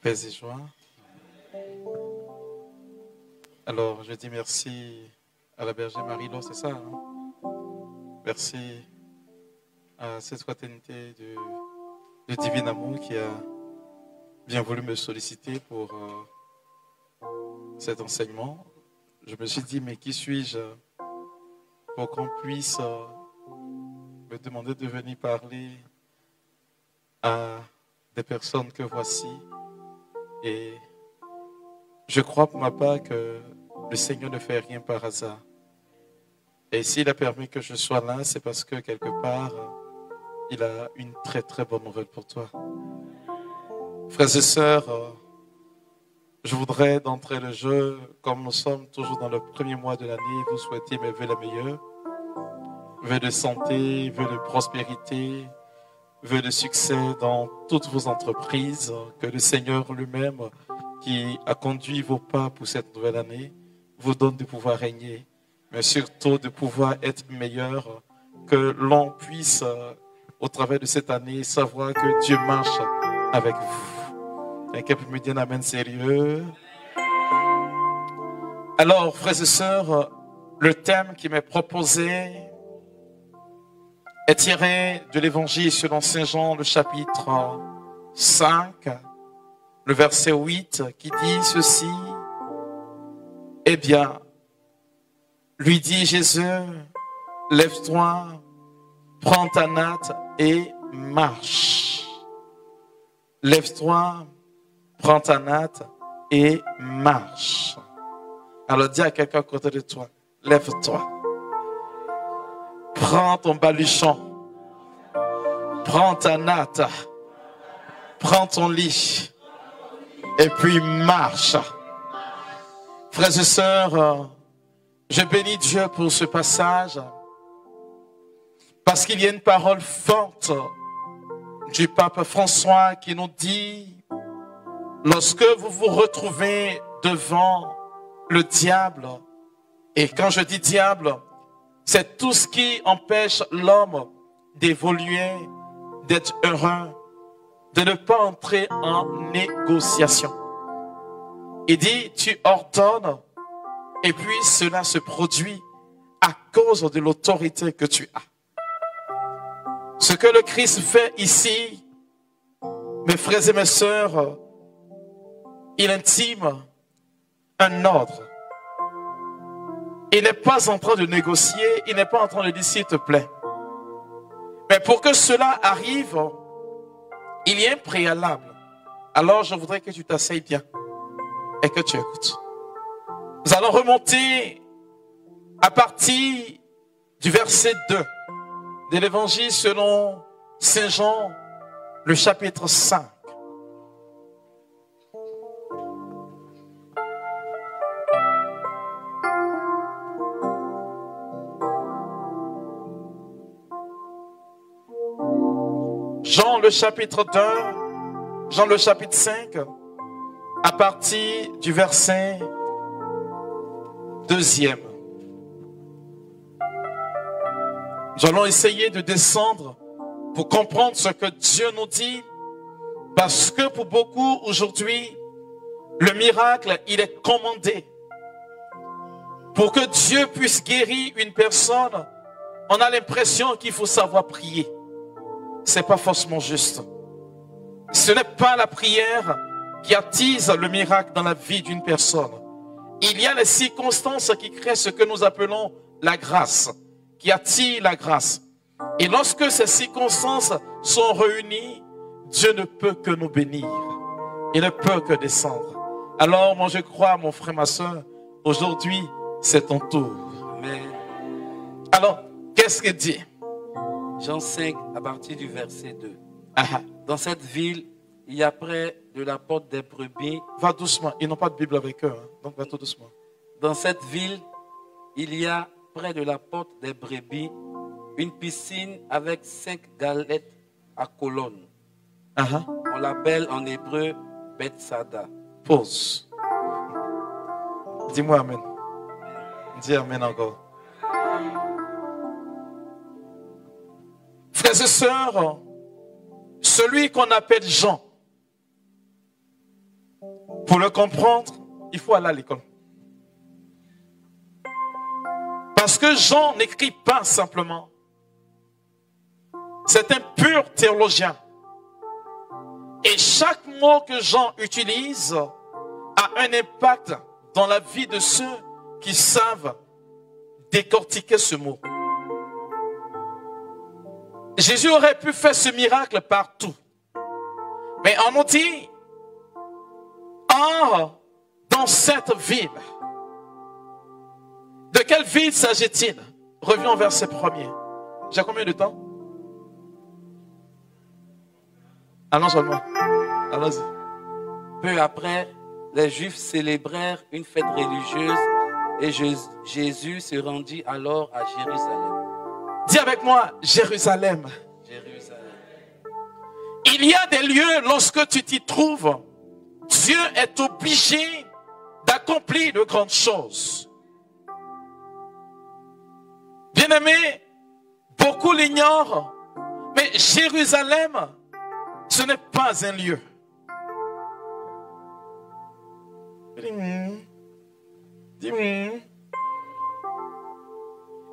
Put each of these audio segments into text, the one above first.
Paix et joie. Alors, je dis merci à la bergère Marie-Laure, c'est ça, hein? Merci à cette fraternité de divin amour qui a bien voulu me solliciter pour cet enseignement. Je me suis dit, mais qui suis-je pour qu'on puisse me demander de venir parler à des personnes que voici. Et je crois pour ma part que le Seigneur ne fait rien par hasard. Et s'il a permis que je sois là, c'est parce que quelque part, il a une très très bonne nouvelle pour toi. Frères et sœurs, je voudrais d'entrer le jeu, comme nous sommes toujours dans le premier mois de l'année, vous souhaitez mes vœux les meilleurs, vœux de santé, vœux de prospérité, vœux de succès dans toutes vos entreprises, que le Seigneur lui-même, qui a conduit vos pas pour cette nouvelle année, vous donne de pouvoir régner, mais surtout de pouvoir être meilleur, que l'on puisse, au travers de cette année, savoir que Dieu marche avec vous. Quelqu'un peut me dire un amen sérieux? Alors, frères et sœurs, le thème qui m'est proposé est tiré de l'évangile selon Saint Jean, le chapitre 5, le verset 8, qui dit ceci. Eh bien, lui dit Jésus, lève-toi, prends ta natte et marche. Lève-toi, prends ta natte et marche. Alors dis à quelqu'un à côté de toi, lève-toi. Prends ton baluchon, prends ta natte, prends ton lit et puis marche. Frères et sœurs, je bénis Dieu pour ce passage parce qu'il y a une parole forte du pape François qui nous dit: lorsque vous vous retrouvez devant le diable, et quand je dis diable, c'est tout ce qui empêche l'homme d'évoluer, d'être heureux, de ne pas entrer en négociation. Il dit, tu ordonnes et puis cela se produit à cause de l'autorité que tu as. Ce que le Christ fait ici, mes frères et mes sœurs, il intime un ordre. Il n'est pas en train de négocier, il n'est pas en train de dire s'il te plaît. Mais pour que cela arrive, il y a un préalable. Alors je voudrais que tu t'asseyes bien et que tu écoutes. Nous allons remonter à partir du verset 2 de l'évangile selon Saint Jean, le chapitre 5. Jean le chapitre 2, Jean le chapitre 5, à partir du verset 2e. Nous allons essayer de descendre pour comprendre ce que Dieu nous dit, parce que pour beaucoup aujourd'hui, le miracle, il est commandé. Pour que Dieu puisse guérir une personne, on a l'impression qu'il faut savoir prier. C'est pas forcément juste. Ce n'est pas la prière qui attise le miracle dans la vie d'une personne. Il y a les circonstances qui créent ce que nous appelons la grâce, qui attire la grâce. Et lorsque ces circonstances sont réunies, Dieu ne peut que nous bénir. Il ne peut que descendre. Alors moi je crois, mon frère, ma soeur, aujourd'hui c'est ton tour. Amen. Alors, qu'est-ce qu'il dit? Jean 5, à partir du verset 2. Ah, Dans cette ville, il y a près de la porte des brebis. va doucement, ils n'ont pas de Bible avec eux, hein? Donc va tout doucement. Dans cette ville, il y a près de la porte des brebis une piscine avec 5 galettes à colonnes. On l'appelle en hébreu Bethsada. Pause. Dis-moi amen. Dis amen encore. Frères et sœurs, celui qu'on appelle Jean, Pour le comprendre, il faut aller à l'école. Parce que Jean n'écrit pas simplement. C'est un pur théologien. Et chaque mot que Jean utilise a un impact dans la vie de ceux qui savent décortiquer ce mot. Jésus aurait pu faire ce miracle partout. Mais on nous dit, or, dans cette ville, de quelle ville s'agit-il? Revenons au verset 1er. J'ai combien de temps? Allons seulement. Allons-y. Peu après, les Juifs célébrèrent une fête religieuse et Jésus se rendit alors à Jérusalem. Dis avec moi, Jérusalem. Jérusalem. Il y a des lieux, lorsque tu t'y trouves, Dieu est obligé d'accomplir de grandes choses. Bien-aimés, beaucoup l'ignorent, mais Jérusalem, ce n'est pas un lieu.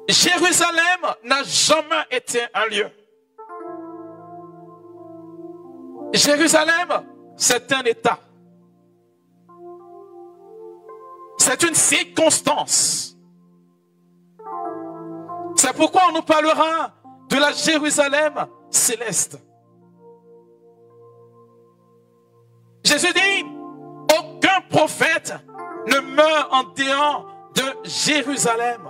Jérusalem n'a jamais été un lieu. Jérusalem, c'est un état. C'est une circonstance. C'est pourquoi on nous parlera de la Jérusalem céleste. Jésus dit, aucun prophète ne meurt en dehors de Jérusalem.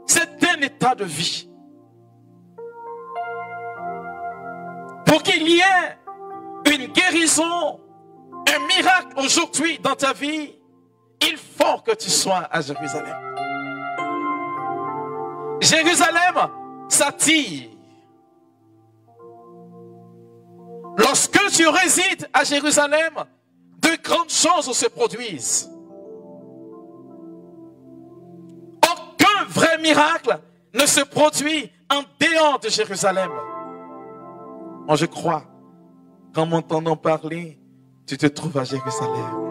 C'est un état de vie. Pour qu'il y ait une guérison, un miracle aujourd'hui dans ta vie, il faut que tu sois à Jérusalem. Jérusalem s'attire. Lorsque tu résides à Jérusalem, de grandes choses se produisent. Aucun vrai miracle ne se produit en dehors de Jérusalem. Moi, je crois qu'en m'entendant parler, tu te trouves à Jérusalem.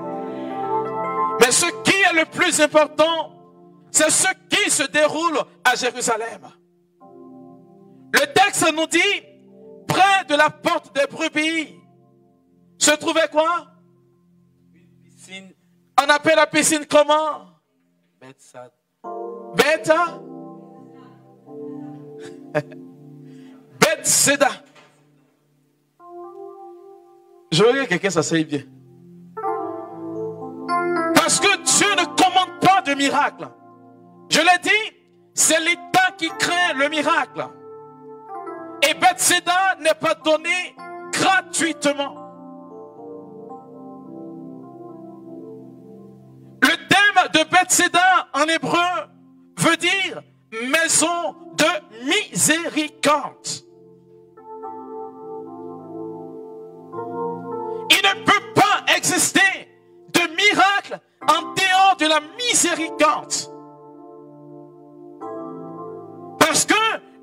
Mais ce qui est le plus important, c'est ce qui se déroule à Jérusalem. Le texte nous dit, près de la porte des brebis, se trouvait quoi? Une piscine. On appelle la piscine comment? Bethsaida. Bethsaida. Bethsaida. Je veux que quelqu'un s'asseye bien. Parce que Dieu ne commande pas de miracle. Je l'ai dit, c'est l'État qui crée le miracle. Et Bethsaida n'est pas donné gratuitement. Le thème de Bethsaida en hébreu veut dire maison de miséricorde. Il ne peut pas exister de miracle en dehors de la miséricorde. Parce que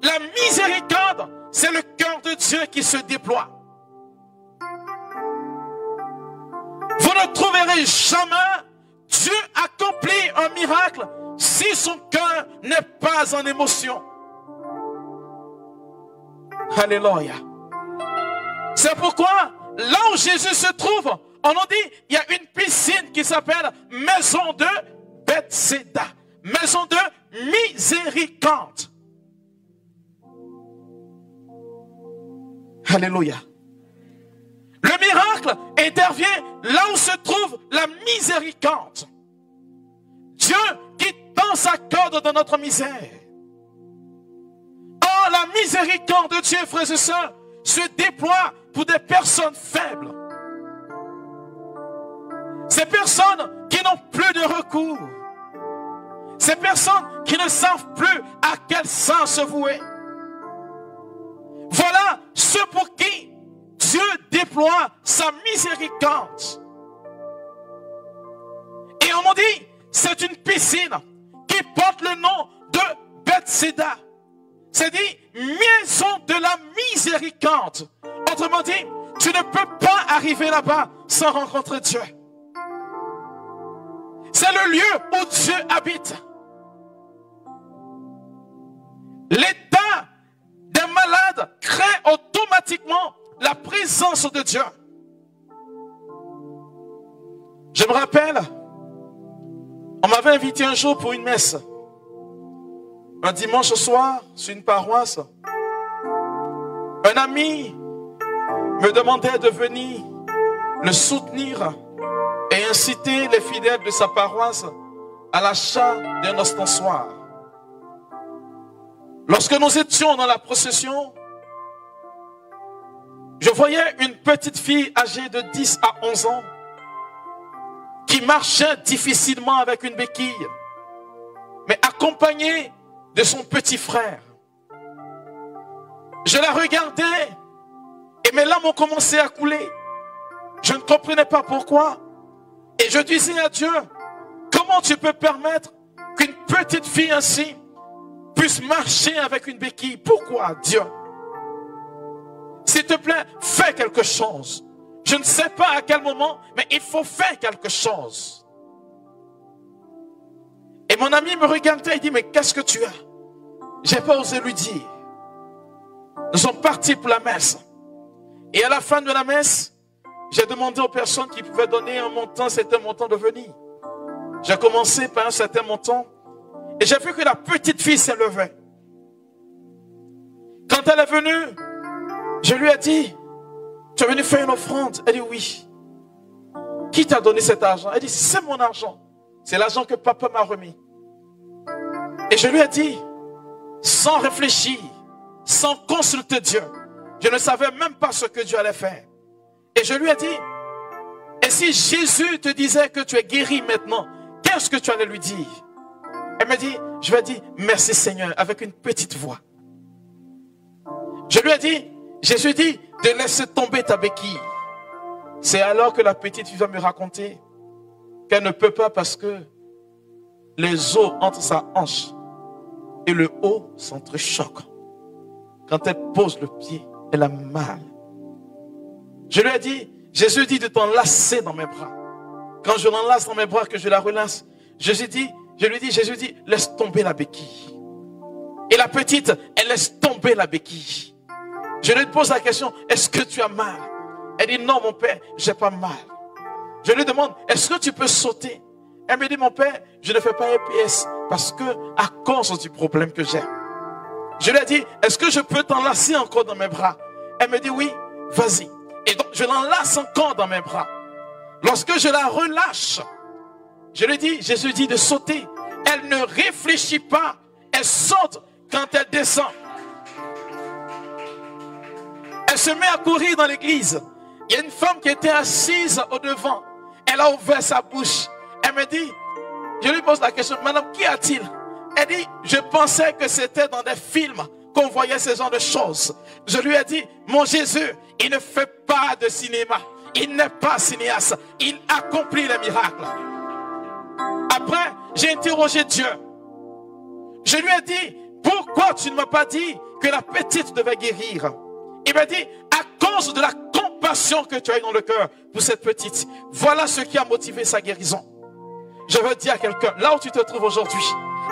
la miséricorde, c'est le cœur de Dieu qui se déploie. Vous ne trouverez jamais Dieu accomplir un miracle si son cœur n'est pas en émotion. Alléluia. C'est pourquoi, là où Jésus se trouve, on nous dit, il y a une piscine qui s'appelle Maison de Bethsaida. Maison de miséricorde. Alléluia. Le miracle intervient là où se trouve la miséricorde. Dieu qui tend sa corde dans notre misère. Oh, la miséricorde de Dieu, frères et sœurs, se déploie pour des personnes faibles. Ces personnes qui n'ont plus de recours. Ces personnes qui ne savent plus à quel sens se vouer. Voilà ceux pour qui Dieu déploie sa miséricorde. Et on m'a dit, c'est une piscine qui porte le nom de Bethsaida. C'est dit, maison de la miséricorde. Autrement dit, tu ne peux pas arriver là-bas sans rencontrer Dieu. C'est le lieu où Dieu habite. L'état des malades crée automatiquement la présence de Dieu. Je me rappelle, on m'avait invité un jour pour une messe. Un dimanche soir, sur une paroisse. Un ami me demandait de venir le soutenir et inciter les fidèles de sa paroisse à l'achat d'un ostensoir. Lorsque nous étions dans la procession, je voyais une petite fille âgée de 10 à 11 ans qui marchait difficilement avec une béquille, mais accompagnée de son petit frère. Je la regardais et mes larmes ont commencé à couler. Je ne comprenais pas pourquoi. Et je disais à Dieu, comment tu peux permettre qu'une petite fille ainsi puisse marcher avec une béquille? Pourquoi, Dieu? S'il te plaît, fais quelque chose. Je ne sais pas à quel moment, mais il faut faire quelque chose. Et mon ami me regardait et dit, mais qu'est-ce que tu as? J'ai pas osé lui dire. Nous sommes partis pour la messe. Et à la fin de la messe, j'ai demandé aux personnes qui pouvaient donner un montant, c'était un montant de venir. J'ai commencé par un certain montant. Et j'ai vu que la petite fille s'est levée. Quand elle est venue, je lui ai dit, tu es venu faire une offrande? Elle dit oui. Qui t'a donné cet argent? Elle dit, c'est mon argent. C'est l'argent que papa m'a remis. Et je lui ai dit, sans réfléchir, sans consulter Dieu, je ne savais même pas ce que Dieu allait faire. Et je lui ai dit, et si Jésus te disait que tu es guéri maintenant, qu'est-ce que tu allais lui dire? Elle me dit, je lui ai dit, merci Seigneur, avec une petite voix. Je lui ai dit, Jésus dit de laisser tomber ta béquille. C'est alors que la petite fille va me raconter qu'elle ne peut pas parce que les os entre sa hanche et le haut s'entrechoquent. Quand elle pose le pied, elle a mal. Je lui ai dit, Jésus dit de t'enlacer dans mes bras. Quand je l'enlace dans mes bras, que je la relâche, Jésus dit, laisse tomber la béquille. Et la petite, elle laisse tomber la béquille. Je lui pose la question, est-ce que tu as mal? Elle dit, non mon père, j'ai pas mal. Je lui demande, est-ce que tu peux sauter? Elle me dit, mon père, je ne fais pas EPS parce que à cause du problème que j'ai. Je lui ai dit, est-ce que je peux t'enlacer encore dans mes bras? Elle me dit, oui, vas-y. Et donc, je l'enlace encore dans mes bras. Lorsque je la relâche, je lui dis, Jésus dit de sauter. Elle ne réfléchit pas. Elle saute quand elle descend. Elle se met à courir dans l'église. Il y a une femme qui était assise au devant. Elle a ouvert sa bouche. Elle me dit, je lui pose la question, madame, qu'y a-t-il? Elle dit, je pensais que c'était dans des films qu'on voyait ce genre de choses. Je lui ai dit, mon Jésus, il ne fait pas de cinéma. Il n'est pas cinéaste. Il accomplit les miracles. Après, j'ai interrogé Dieu. Je lui ai dit, pourquoi tu ne m'as pas dit que la petite devait guérir? Il m'a dit, à cause de la compassion que tu as eu dans le cœur pour cette petite. Voilà ce qui a motivé sa guérison. Je veux dire à quelqu'un, là où tu te trouves aujourd'hui,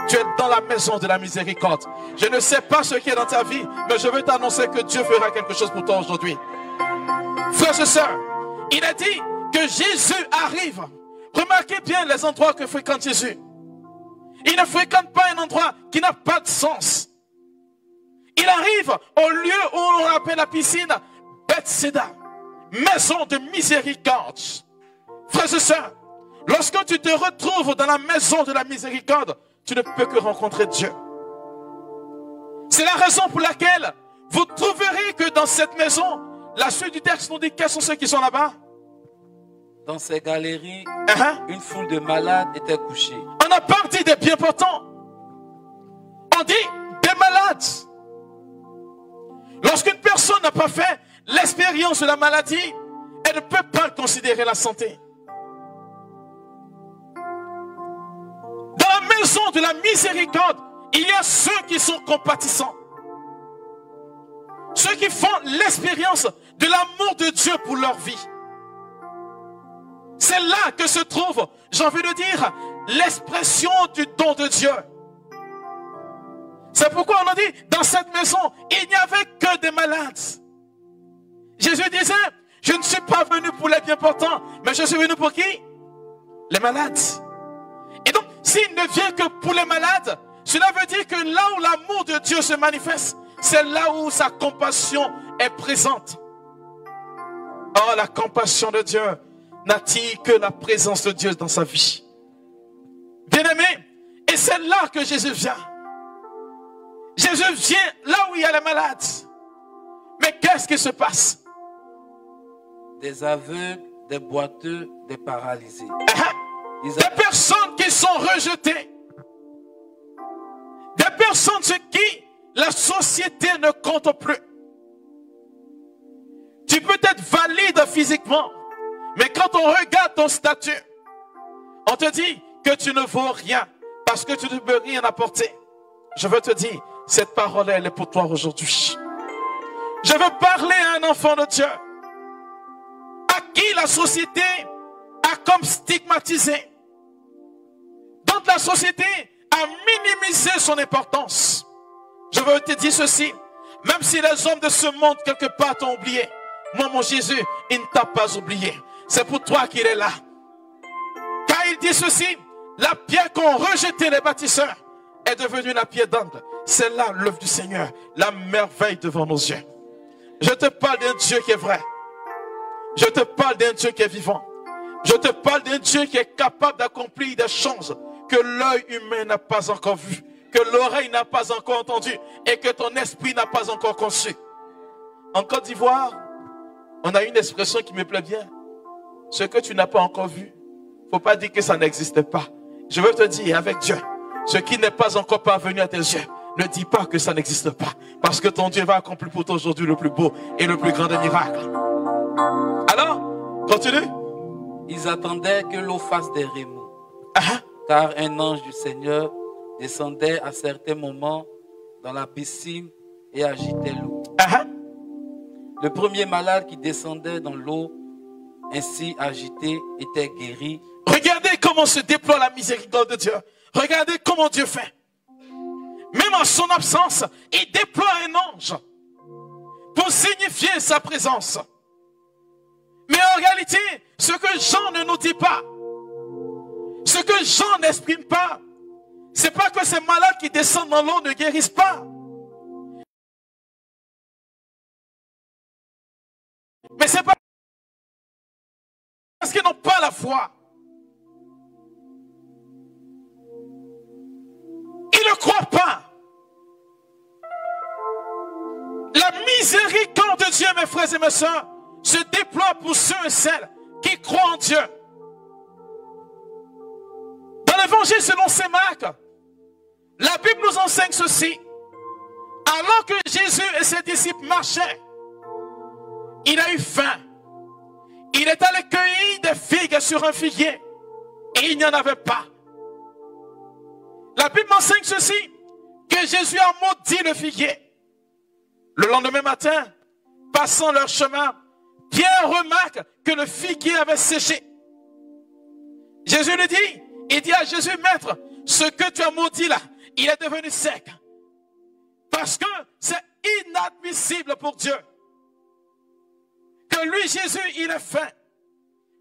tu es dans la maison de la miséricorde. Je ne sais pas ce qui est dans ta vie, mais je veux t'annoncer que Dieu fera quelque chose pour toi aujourd'hui. Frères et sœurs, il a dit que Jésus arrive. Remarquez bien les endroits que fréquente Jésus. Il ne fréquente pas un endroit qui n'a pas de sens. Il arrive au lieu où on appelle la piscine Bethesda, maison de miséricorde. Frères et sœurs, lorsque tu te retrouves dans la maison de la miséricorde, tu ne peux que rencontrer Dieu. C'est la raison pour laquelle vous trouverez que dans cette maison, la suite du texte nous dit quels sont ceux qui sont là-bas. Dans ces galeries, une foule de malades était couchée. On n'a pas dit des bien portants. On dit des malades. Lorsqu'une personne n'a pas fait l'expérience de la maladie, elle ne peut pas considérer la santé. Dans la maison de la miséricorde, il y a ceux qui sont compatissants. Ceux qui font l'expérience de l'amour de Dieu pour leur vie. C'est là que se trouve, j'ai envie de dire, l'expression du don de Dieu. C'est pourquoi on a dit, dans cette maison, il n'y avait que des malades. Jésus disait, je ne suis pas venu pour les bien portants, mais je suis venu pour qui? Les malades. Et donc, s'il ne vient que pour les malades, cela veut dire que là où l'amour de Dieu se manifeste, c'est là où sa compassion est présente. Or, la compassion de Dieu n'attire que la présence de Dieu dans sa vie. Bien-aimé, et c'est là que Jésus vient. Jésus vient là où il y a les malades. Mais qu'est-ce qui se passe? Des aveugles, des boiteux, des paralysés. Des personnes qui sont rejetées. Des personnes sur qui la société ne compte plus. Tu peux être valide physiquement, mais quand on regarde ton statut, on te dit que tu ne vaux rien parce que tu ne peux rien apporter. Je veux te dire, cette parole, elle est pour toi aujourd'hui. Je veux parler à un enfant de Dieu à qui la société a comme stigmatisé, dont la société a minimisé son importance. Je veux te dire ceci, même si les hommes de ce monde quelque part t'ont oublié, moi mon Jésus, il ne t'a pas oublié. C'est pour toi qu'il est là. Car il dit ceci, la pierre qu'ont rejetée les bâtisseurs est devenue la pierre d'angle. C'est là l'œuvre du Seigneur, la merveille devant nos yeux. Je te parle d'un Dieu qui est vrai. Je te parle d'un Dieu qui est vivant. Je te parle d'un Dieu qui est capable d'accomplir des choses que l'œil humain n'a pas encore vues, que l'oreille n'a pas encore entendues et que ton esprit n'a pas encore conçu. En Côte d'Ivoire, on a une expression qui me plaît bien. Ce que tu n'as pas encore vu, il ne faut pas dire que ça n'existe pas. Je veux te dire avec Dieu, ce qui n'est pas encore parvenu à tes yeux, ne dis pas que ça n'existe pas. Parce que ton Dieu va accomplir pour toi aujourd'hui le plus beau et le plus grand des miracles. Alors, continue. Ils attendaient que l'eau fasse des remous. Car un ange du Seigneur descendait à certains moments dans la piscine et agitait l'eau. Le premier malade qui descendait dans l'eau, ainsi agité, était guéri. Regardez comment se déploie la miséricorde de Dieu. Regardez comment Dieu fait. Même en son absence, il déploie un ange pour signifier sa présence. Mais en réalité, ce que Jean ne nous dit pas, ce que Jean n'exprime pas, c'est pas que ces malades qui descendent dans l'eau ne guérissent pas. Mais c'est pas parce qu'ils n'ont pas la foi. Ils ne croient pas. La miséricorde de Dieu, mes frères et mes sœurs, se déploie pour ceux et celles qui croient en Dieu. Dans l'évangile selon saint Marc, la Bible nous enseigne ceci. Alors que Jésus et ses disciples marchaient, il a eu faim. Il est allé cueillir des figues sur un figuier et il n'y en avait pas. La Bible m'enseigne ceci, que Jésus a maudit le figuier. Le lendemain matin, passant leur chemin, Pierre remarque que le figuier avait séché. Jésus lui dit, il dit à Jésus, maître, ce que tu as maudit là, il est devenu sec. Parce que c'est inadmissible pour Dieu que lui, Jésus, il est faim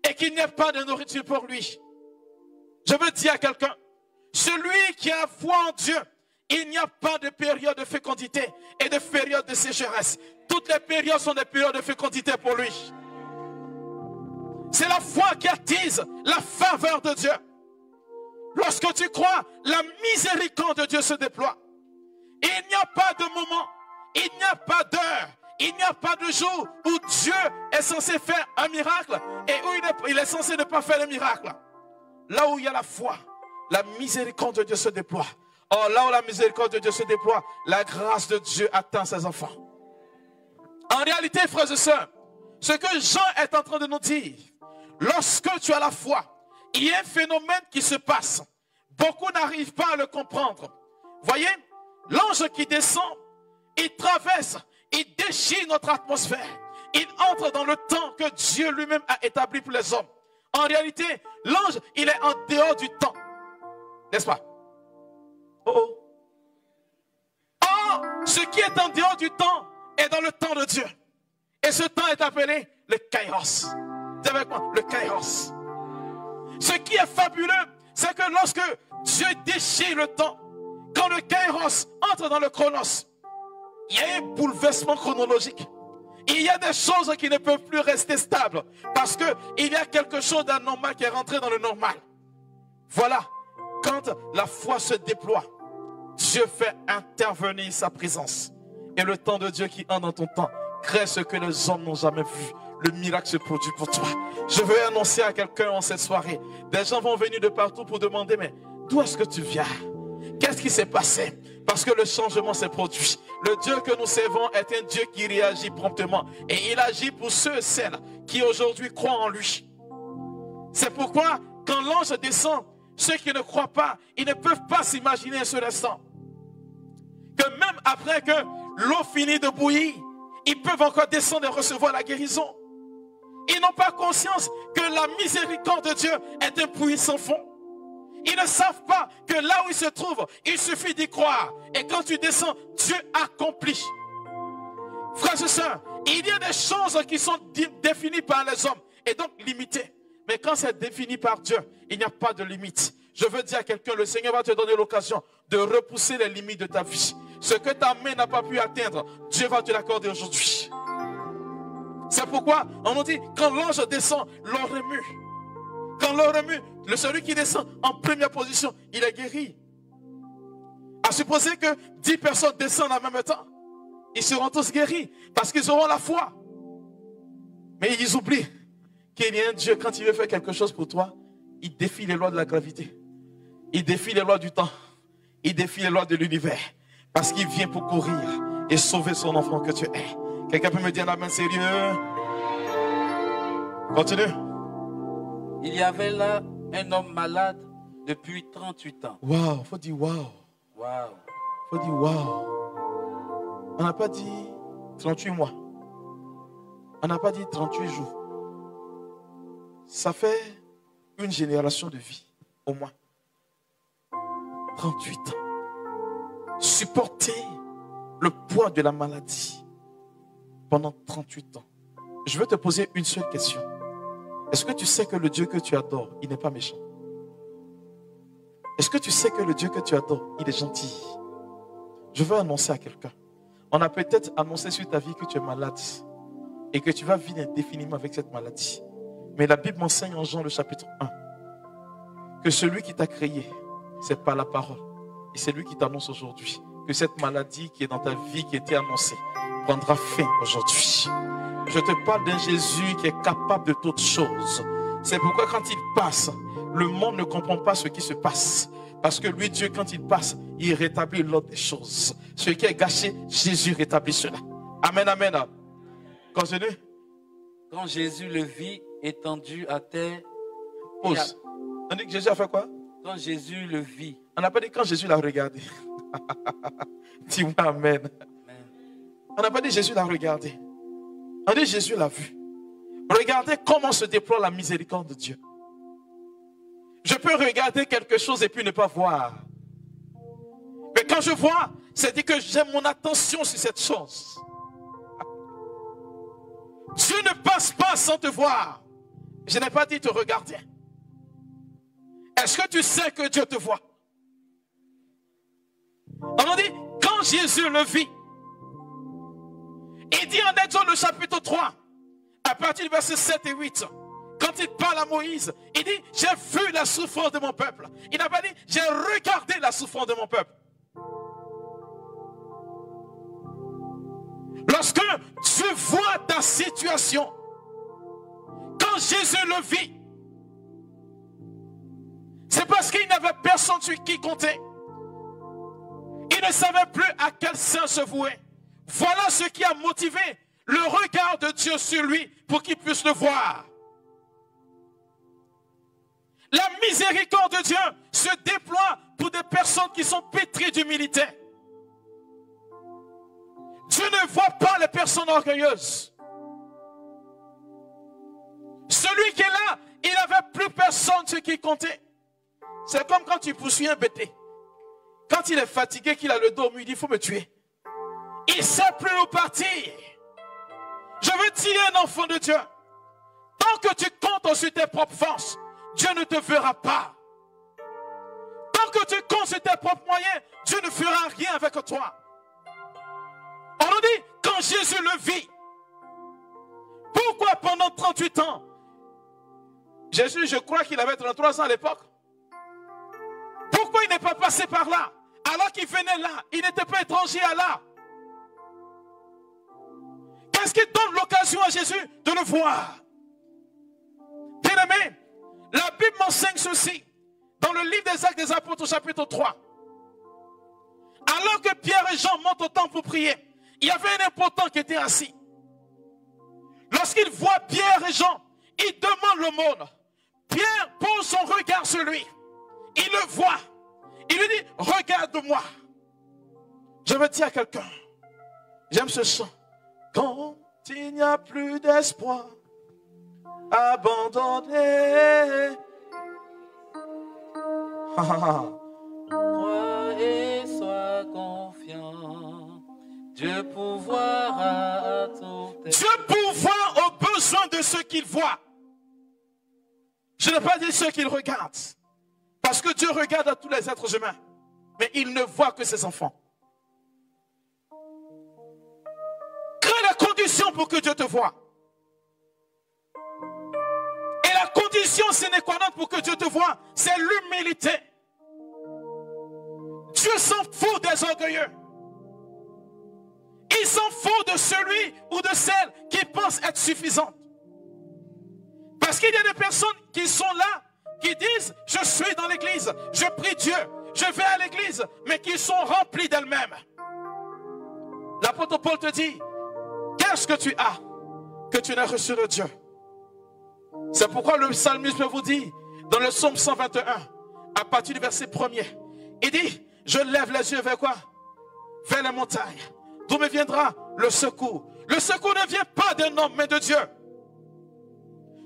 et qu'il n'y a pas de nourriture pour lui. Je veux dire à quelqu'un, celui qui a foi en Dieu, il n'y a pas de période de fécondité et de période de sécheresse. Toutes les périodes sont des périodes de fécondité pour lui. C'est la foi qui attise la faveur de Dieu. Lorsque tu crois, la miséricorde de Dieu se déploie. Et il n'y a pas de moment, il n'y a pas d'heure, il n'y a pas de jour où Dieu est censé faire un miracle et où il est censé ne pas faire le miracle. Là où il y a la foi, la miséricorde de Dieu se déploie. Or, là où la miséricorde de Dieu se déploie, la grâce de Dieu atteint ses enfants. En réalité, frères et sœurs, ce que Jean est en train de nous dire, lorsque tu as la foi, il y a un phénomène qui se passe. Beaucoup n'arrivent pas à le comprendre. Voyez, l'ange qui descend, il traverse, il déchire notre atmosphère. Il entre dans le temps que Dieu lui-même a établi pour les hommes. En réalité, l'ange, il est en dehors du temps. N'est-ce pas? Oh oh. Or, ce qui est en dehors du temps est dans le temps de Dieu. Et ce temps est appelé le kairos. Dis avec moi, le kairos. Ce qui est fabuleux, c'est que lorsque Dieu déchire le temps, quand le kairos entre dans le chronos, il y a un bouleversement chronologique. Il y a des choses qui ne peuvent plus rester stables parce qu'il y a quelque chose d'anormal qui est rentré dans le normal. Voilà, quand la foi se déploie, Dieu fait intervenir sa présence. Et le temps de Dieu qui entre dans ton temps crée ce que les hommes n'ont jamais vu. Le miracle se produit pour toi. Je veux annoncer à quelqu'un en cette soirée. Des gens vont venir de partout pour demander, mais d'où est-ce que tu viens? Qu'est-ce qui s'est passé? Parce que le changement s'est produit. Le Dieu que nous servons est un Dieu qui réagit promptement. Et il agit pour ceux et celles qui aujourd'hui croient en lui. C'est pourquoi quand l'ange descend, ceux qui ne croient pas, ils ne peuvent pas s'imaginer un seul instant que même après que l'eau finit de bouillir, ils peuvent encore descendre et recevoir la guérison. Ils n'ont pas conscience que la miséricorde de Dieu est un puits sans fond. Ils ne savent pas que là où ils se trouvent, il suffit d'y croire. Et quand tu descends, Dieu accomplit. Frères et sœurs, il y a des choses qui sont définies par les hommes et donc limitées. Mais quand c'est défini par Dieu, il n'y a pas de limite. Je veux dire à quelqu'un, le Seigneur va te donner l'occasion de repousser les limites de ta vie. Ce que ta main n'a pas pu atteindre, Dieu va te l'accorder aujourd'hui. C'est pourquoi on nous dit, quand l'ange descend, l'on remue. Quand l'on remue, celui qui descend en première position, il est guéri. À supposer que 10 personnes descendent en même temps, ils seront tous guéris parce qu'ils auront la foi. Mais ils oublient qu'il y a un Dieu, quand il veut faire quelque chose pour toi, il défie les lois de la gravité. Il défie les lois du temps. Il défie les lois de l'univers. Parce qu'il vient pour courir et sauver son enfant que tu es. Quelqu'un peut me dire la main sérieux? Continue. Il y avait là un homme malade depuis 38 ans. Waouh, faut dire waouh. Waouh. Faut dire waouh. On n'a pas dit 38 mois. On n'a pas dit 38 jours. Ça fait une génération de vie, au moins. 38 ans. Supporter le poids de la maladie pendant 38 ans. Je veux te poser une seule question. Est-ce que tu sais que le Dieu que tu adores, il n'est pas méchant? Est-ce que tu sais que le Dieu que tu adores, il est gentil? Je veux annoncer à quelqu'un. On a peut-être annoncé sur ta vie que tu es malade et que tu vas vivre indéfiniment avec cette maladie. Mais la Bible m'enseigne en Jean le chapitre 1 que celui qui t'a créé, c'est par la parole. Et c'est lui qui t'annonce aujourd'hui que cette maladie qui est dans ta vie, qui était annoncée, prendra fin aujourd'hui. Je te parle d'un Jésus qui est capable de toutes choses. C'est pourquoi quand il passe, le monde ne comprend pas ce qui se passe. Parce que lui, Dieu, quand il passe, il rétablit l'ordre des choses. Ce qui est gâché, Jésus rétablit cela. Amen, amen. Continue. Quand Jésus le vit étendu à terre. Pause. On dit que Jésus a fait quoi? Quand Jésus le vit. On n'a pas dit quand Jésus l'a regardé. Dis-moi amen. On n'a pas dit Jésus l'a regardé. On dit Jésus l'a vu. Regardez comment se déploie la miséricorde de Dieu. Je peux regarder quelque chose et puis ne pas voir. Mais quand je vois, c'est dit que j'ai mon attention sur cette chose. Dieu ne passe pas sans te voir. Je n'ai pas dit te regarder. Est-ce que tu sais que Dieu te voit? On dit, quand Jésus le vit, il dit en Exode le chapitre 3, à partir du verset 7 et 8, quand il parle à Moïse, il dit, j'ai vu la souffrance de mon peuple. Il n'a pas dit, j'ai regardé la souffrance de mon peuple. Lorsque tu vois ta situation, quand Jésus le vit, c'est parce qu'il n'avait personne sur qui compter. Il ne savait plus à quel saint se vouer. Voilà ce qui a motivé le regard de Dieu sur lui pour qu'il puisse le voir. La miséricorde de Dieu se déploie pour des personnes qui sont pétries d'humilité. Dieu ne voit pas les personnes orgueilleuses. Celui qui est là, il n'avait plus personne sur qui compter. C'est comme quand tu poursuis un bêté. Quand il est fatigué, qu'il a le dos mûr, il dit, il faut me tuer. Il ne sait plus où partir. Je veux tirer un enfant de Dieu. Tant que tu comptes sur tes propres forces, Dieu ne te verra pas. Tant que tu comptes sur tes propres moyens, Dieu ne fera rien avec toi. On nous dit, quand Jésus le vit, pourquoi pendant 38 ans, Jésus, je crois qu'il avait 33 ans à l'époque, pourquoi il n'est pas passé par là? Alors qu'il venait là, il n'était pas étranger à là. Qu'est-ce qui donne l'occasion à Jésus de le voir? Bien-aimé, la Bible m'enseigne ceci. Dans le livre des Actes des Apôtres, au chapitre 3. Alors que Pierre et Jean montent au temple pour prier, il y avait un impotent qui était assis. Lorsqu'il voit Pierre et Jean, il demande l'aumône. Pierre pose son regard sur lui. Il le voit. Il lui dit, regarde-moi. Je veux dire à quelqu'un, j'aime ce chant. Quand il n'y a plus d'espoir, abandonné. Crois et sois confiant. Dieu pourvoira à tout. Dieu pourvoit aux besoins de ceux qu'il voit. Je n'ai pas dit ceux qu'il regarde. Parce que Dieu regarde à tous les êtres humains. Mais il ne voit que ses enfants. Crée la condition pour que Dieu te voie. Et la condition sine qua non pour que Dieu te voie, c'est l'humilité. Dieu s'en fout des orgueilleux. Il s'en fout de celui ou de celle qui pense être suffisante. Parce qu'il y a des personnes qui sont là, qui disent, je suis dans l'église, je prie Dieu, je vais à l'église, mais qui sont remplies d'elles-mêmes. L'apôtre Paul te dit, qu'est-ce que tu as que tu n'as reçu de Dieu? C'est pourquoi le psalmiste vous dit, dans le psaume 121, à partir du verset 1er, il dit, je lève les yeux vers quoi? Vers les montagnes. D'où me viendra le secours? Le secours ne vient pas d'un homme, mais de Dieu.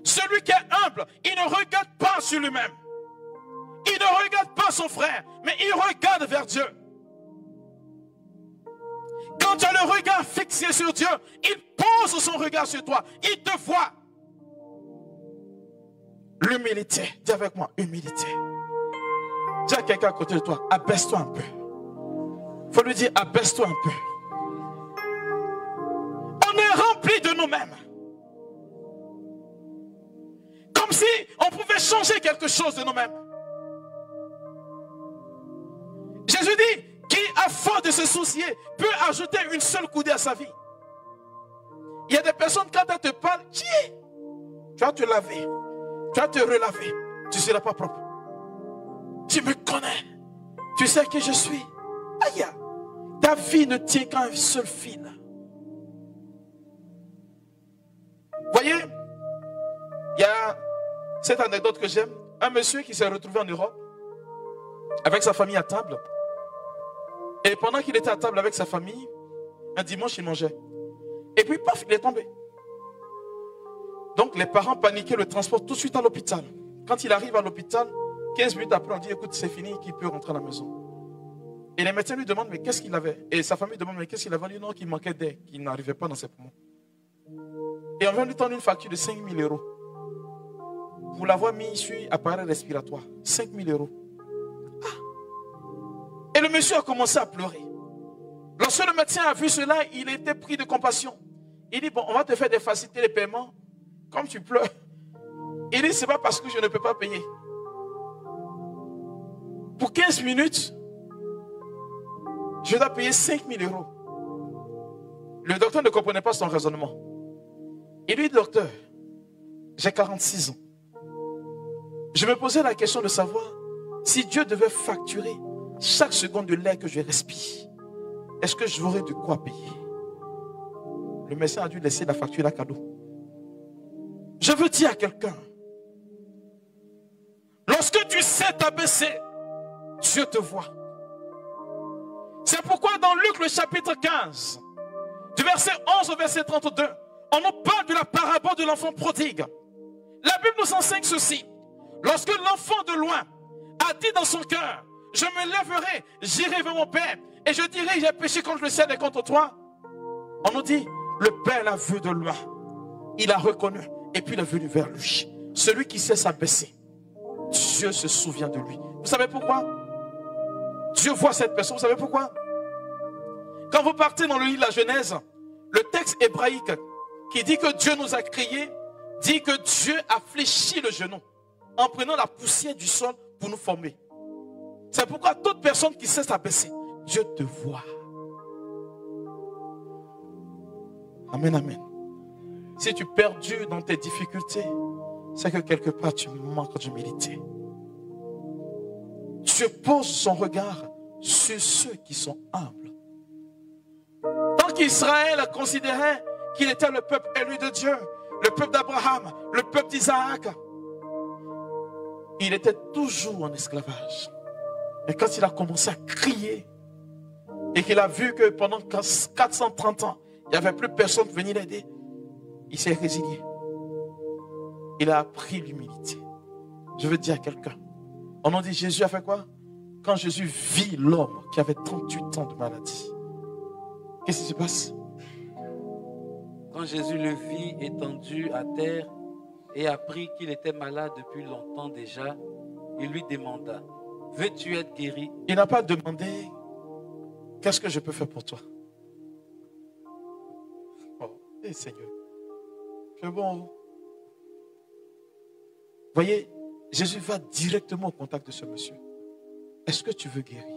Celui qui est humble, il ne regarde pas sur lui-même. Il ne regarde pas son frère, mais il regarde vers Dieu. Quand tu as le regard fixé sur Dieu, il pose son regard sur toi. Il te voit. L'humilité. Dis avec moi, humilité. Dis à quelqu'un à côté de toi, abaisse-toi un peu. Il faut lui dire, abaisse-toi un peu. On est rempli de nous-mêmes. Comme si on pouvait changer quelque chose de nous-mêmes. Jésus dit, qui à force de se soucier peut ajouter une seule coudée à sa vie. Il y a des personnes, quand elles te parlent, tu vas te laver, tu vas te relaver, tu ne seras pas propre. Tu me connais, tu sais qui je suis. Aïe, ta vie ne tient qu'à un seul fil. Voyez, il y a cette anecdote que j'aime. Un monsieur qui s'est retrouvé en Europe avec sa famille à table. Et pendant qu'il était à table avec sa famille, un dimanche, il mangeait. Et puis, paf, il est tombé. Donc, les parents paniquaient, le transportent tout de suite à l'hôpital. Quand il arrive à l'hôpital, 15 minutes après, on dit, écoute, c'est fini, qu'il peut rentrer à la maison. Et les médecins lui demandent, mais qu'est-ce qu'il avait? Et sa famille demande, mais qu'est-ce qu'il avait? Il dit, non, qu'il manquait d'air, qu'il n'arrivait pas dans ses poumons. Et on vient lui tendre une facture de 5 000 €. Pour l'avoir mis sur appareil respiratoire. 5 000 €. Et le monsieur a commencé à pleurer. Lorsque le médecin a vu cela, il était pris de compassion. Il dit, bon, on va te faire des facilités de paiement. Comme tu pleures. Il dit, c'est pas parce que je ne peux pas payer. Pour 15 minutes, je dois payer 5 000 €. Le docteur ne comprenait pas son raisonnement. Il lui dit, docteur, j'ai 46 ans. Je me posais la question de savoir si Dieu devait facturer chaque seconde de l'air que je respire, est-ce que j'aurais de quoi payer? Le médecin a dû laisser la facture à cadeau. Je veux dire à quelqu'un, lorsque tu sais t'abaisser, Dieu te voit. C'est pourquoi dans Luc le chapitre 15, du verset 11 au verset 32, on nous parle de la parabole de l'enfant prodigue. La Bible nous enseigne ceci. Lorsque l'enfant de loin a dit dans son cœur, je me lèverai, j'irai vers mon Père et je dirai, j'ai péché contre le ciel et contre toi. On nous dit, le Père l'a vu de loin. Il a reconnu et puis il est venu vers lui. Celui qui sait s'abaisser, Dieu se souvient de lui. Vous savez pourquoi? Dieu voit cette personne, vous savez pourquoi? Quand vous partez dans le livre de la Genèse, le texte hébraïque qui dit que Dieu nous a créés, dit que Dieu a fléchi le genou en prenant la poussière du sol pour nous former. C'est pourquoi toute personne qui sait s'abaisser, Dieu te voit. Amen, amen. Si tu es perdu dans tes difficultés, c'est que quelque part tu manques d'humilité. Dieu pose son regard sur ceux qui sont humbles. Tant qu'Israël considérait qu'il était le peuple élu de Dieu, le peuple d'Abraham, le peuple d'Isaac, il était toujours en esclavage. Mais quand il a commencé à crier et qu'il a vu que pendant 430 ans, il n'y avait plus personne pour venir l'aider, il s'est résigné. Il a appris l'humilité. Je veux dire à quelqu'un, on a dit Jésus a fait quoi? Quand Jésus vit l'homme qui avait 38 ans de maladie, qu'est-ce qui se passe? Quand Jésus le vit étendu à terre et apprit qu'il était malade depuis longtemps déjà, il lui demanda, veux-tu être guéri? Il n'a pas demandé, qu'est-ce que je peux faire pour toi? Oh, Seigneur, c'est bon. Voyez, Jésus va directement au contact de ce monsieur. Est-ce que tu veux guérir?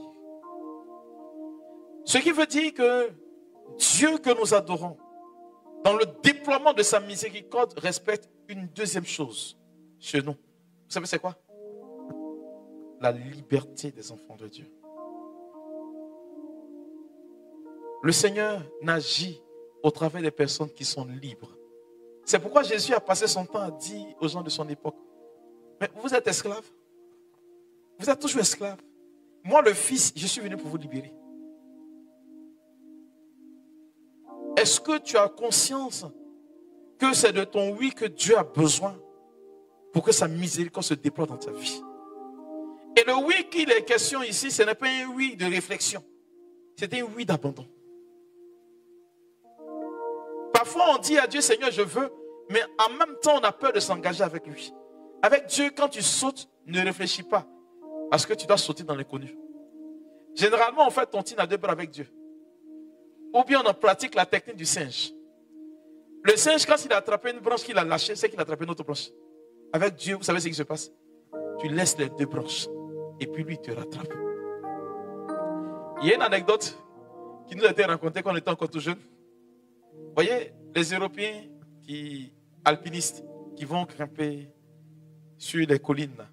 Ce qui veut dire que Dieu que nous adorons, dans le déploiement de sa miséricorde, respecte une deuxième chose chez nous. Vous savez c'est quoi? La liberté des enfants de Dieu. Le Seigneur n'agit au travers des personnes qui sont libres. C'est pourquoi Jésus a passé son temps à dire aux gens de son époque, mais vous êtes esclaves. Vous êtes toujours esclaves. Moi, le Fils, je suis venu pour vous libérer. Est-ce que tu as conscience que c'est de ton oui que Dieu a besoin pour que sa miséricorde se déploie dans ta vie? Et le oui qu'il est question ici, ce n'est pas un oui de réflexion. C'est un oui d'abandon. Parfois, on dit à Dieu, Seigneur, je veux, mais en même temps, on a peur de s'engager avec lui. Avec Dieu, quand tu sautes, ne réfléchis pas, parce que tu dois sauter dans l'inconnu. Généralement, on fait tontine à deux bras avec Dieu. Ou bien on pratique la technique du singe. Le singe, quand il a attrapé une branche qu'il a lâchée, c'est qu'il a attrapé une autre branche. Avec Dieu, vous savez ce qui se passe? Tu laisses les deux branches, et puis lui, il te rattrape. Il y a une anecdote qui nous a été racontée quand on était encore tout jeune. Vous voyez, les Européens alpinistes qui vont grimper sur les collines.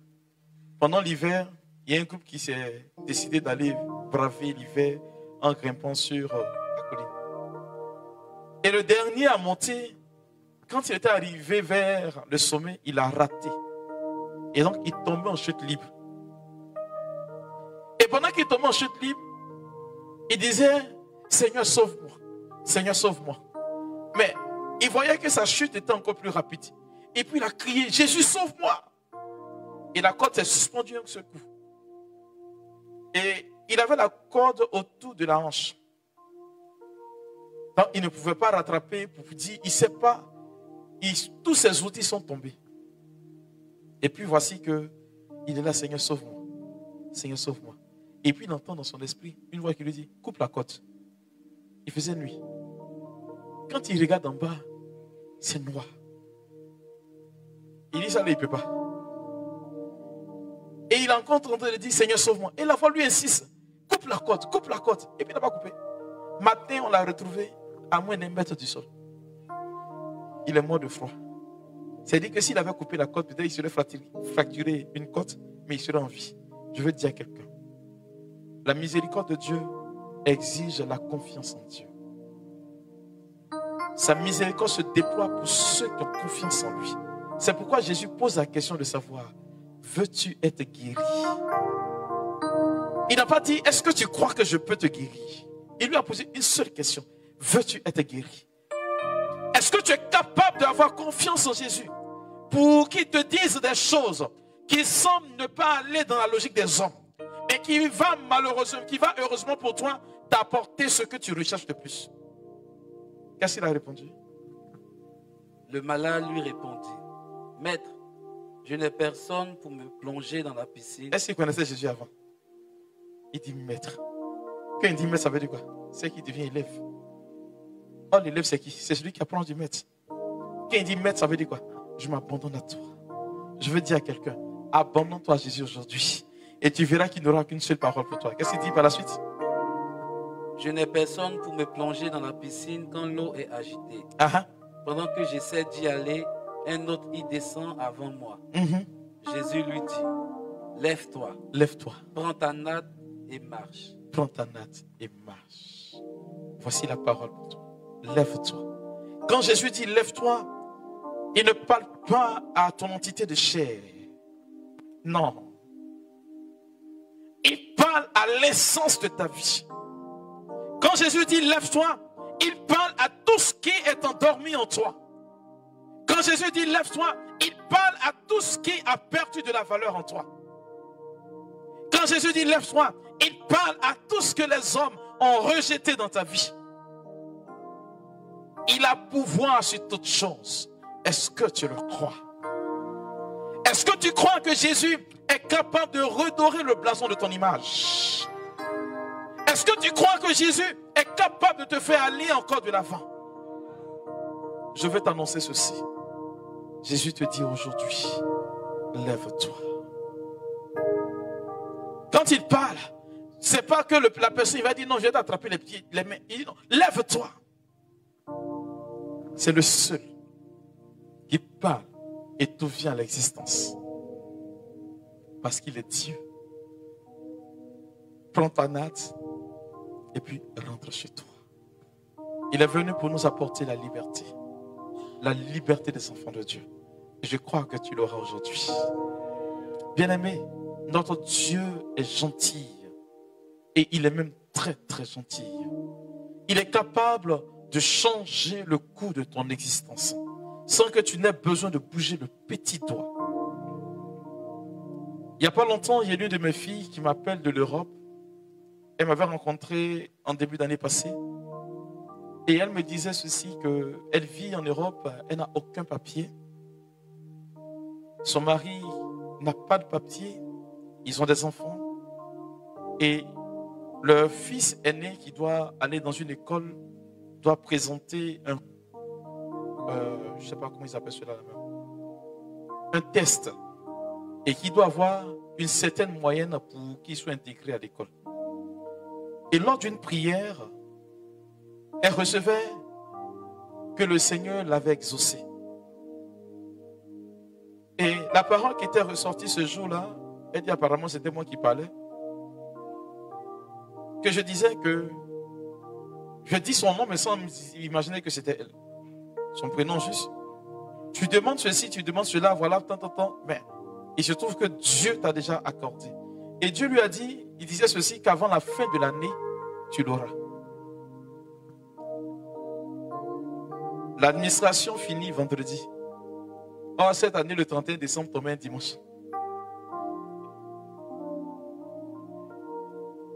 Pendant l'hiver, il y a un groupe qui s'est décidé d'aller braver l'hiver en grimpant sur la colline. Et le dernier à monter, quand il était arrivé vers le sommet, il a raté. Et donc, il tombait en chute libre. Et pendant qu'il tombait en chute libre, il disait, Seigneur, sauve-moi. Seigneur, sauve-moi. Mais il voyait que sa chute était encore plus rapide. Et puis il a crié, Jésus, sauve-moi. Et la corde s'est suspendue d'un seul coup. Et il avait la corde autour de la hanche. Donc il ne pouvait pas rattraper pour dire, il ne sait pas. Tous ses outils sont tombés. Et puis voici que il est là, Seigneur, sauve-moi. Seigneur, sauve-moi. Et puis il entend dans son esprit une voix qui lui dit, coupe la corde. Il faisait nuit. Quand il regarde en bas, c'est noir. Il dit ça, là, il ne peut pas. Et il est encore en train de dire, Seigneur, sauve-moi. Et la voix lui insiste, coupe la corde, coupe la corde. Et puis il n'a pas coupé. Matin, on l'a retrouvé à moins d'un mètre du sol. Il est mort de froid. C'est-à-dire que s'il avait coupé la corde, peut-être il serait fracturé une côte, mais il serait en vie. Je veux dire à quelqu'un, la miséricorde de Dieu exige la confiance en Dieu. Sa miséricorde se déploie pour ceux qui ont confiance en lui. C'est pourquoi Jésus pose la question de savoir, veux-tu être guéri? Il n'a pas dit, est-ce que tu crois que je peux te guérir? Il lui a posé une seule question, veux-tu être guéri? Est-ce que tu es capable d'avoir confiance en Jésus pour qu'il te dise des choses qui semble ne pas aller dans la logique des hommes, mais qui va malheureusement, qui va heureusement pour toi t'apporter ce que tu recherches le plus. Qu'est-ce qu'il a répondu? Le malade lui répondit, Maître, je n'ai personne pour me plonger dans la piscine. Est-ce qu'il connaissait Jésus avant? Il dit Maître. Quand il dit Maître, ça veut dire quoi? C'est qu'il devient élève. Oh, l'élève, c'est qui? C'est celui qui apprend du Maître. Quand il dit Maître, ça veut dire quoi? Je m'abandonne à toi. Je veux dire à quelqu'un, abandonne-toi à Jésus aujourd'hui. Et tu verras qu'il n'aura qu'une seule parole pour toi. Qu'est-ce qu'il dit par la suite? Je n'ai personne pour me plonger dans la piscine quand l'eau est agitée. Pendant que j'essaie d'y aller, un autre y descend avant moi. Jésus lui dit, lève-toi. Lève-toi. Prends ta natte et marche. Prends ta natte et marche. Voici la parole pour toi. Lève-toi. Quand Jésus dit lève-toi, il ne parle pas à ton entité de chair. Non. Il parle à l'essence de ta vie. Quand Jésus dit lève-toi, il parle à tout ce qui est endormi en toi. Quand Jésus dit lève-toi, il parle à tout ce qui a perdu de la valeur en toi. Quand Jésus dit lève-toi, il parle à tout ce que les hommes ont rejeté dans ta vie. Il a pouvoir sur toutes choses. Est-ce que tu le crois? Est-ce que tu crois que Jésus est capable de redorer le blason de ton image? Est-ce que tu crois que Jésus est capable de te faire aller encore de l'avant? Je vais t'annoncer ceci. Jésus te dit aujourd'hui, lève-toi. Quand il parle, c'est pas que la personne va dire non, je vais t'attraper les pieds, les mains. Il dit non, lève-toi. C'est le seul qui parle et tout vient à l'existence. Parce qu'il est Dieu. Prends ta natte et puis rentre chez toi. Il est venu pour nous apporter la liberté. La liberté des enfants de Dieu. Et je crois que tu l'auras aujourd'hui. Bien-aimé, notre Dieu est gentil. Et il est même très très gentil. Il est capable de changer le cours de ton existence sans que tu n'aies besoin de bouger le petit doigt. Il n'y a pas longtemps, il y a une de mes filles qui m'appelle de l'Europe. Elle m'avait rencontré en début d'année passée. Et elle me disait ceci, qu'elle vit en Europe, elle n'a aucun papier. Son mari n'a pas de papier. Ils ont des enfants. Et leur fils aîné qui doit aller dans une école doit présenter un... je ne sais pas comment ils appellent cela là-même. Un test. Et qui doit avoir une certaine moyenne pour qu'il soit intégré à l'école. Et lors d'une prière, elle recevait que le Seigneur l'avait exaucé. Et la parole qui était ressortie ce jour-là, elle dit apparemment c'était moi qui parlais, que je disais que je dis son nom mais sans imaginer que c'était elle. Son prénom juste. Tu demandes ceci, tu demandes cela, voilà, tant. Mais il se trouve que Dieu t'a déjà accordé. Et Dieu lui a dit, il disait ceci, qu'avant la fin de l'année, tu l'auras. L'administration finit vendredi. Or, cette année, le 31 décembre, tombait un dimanche.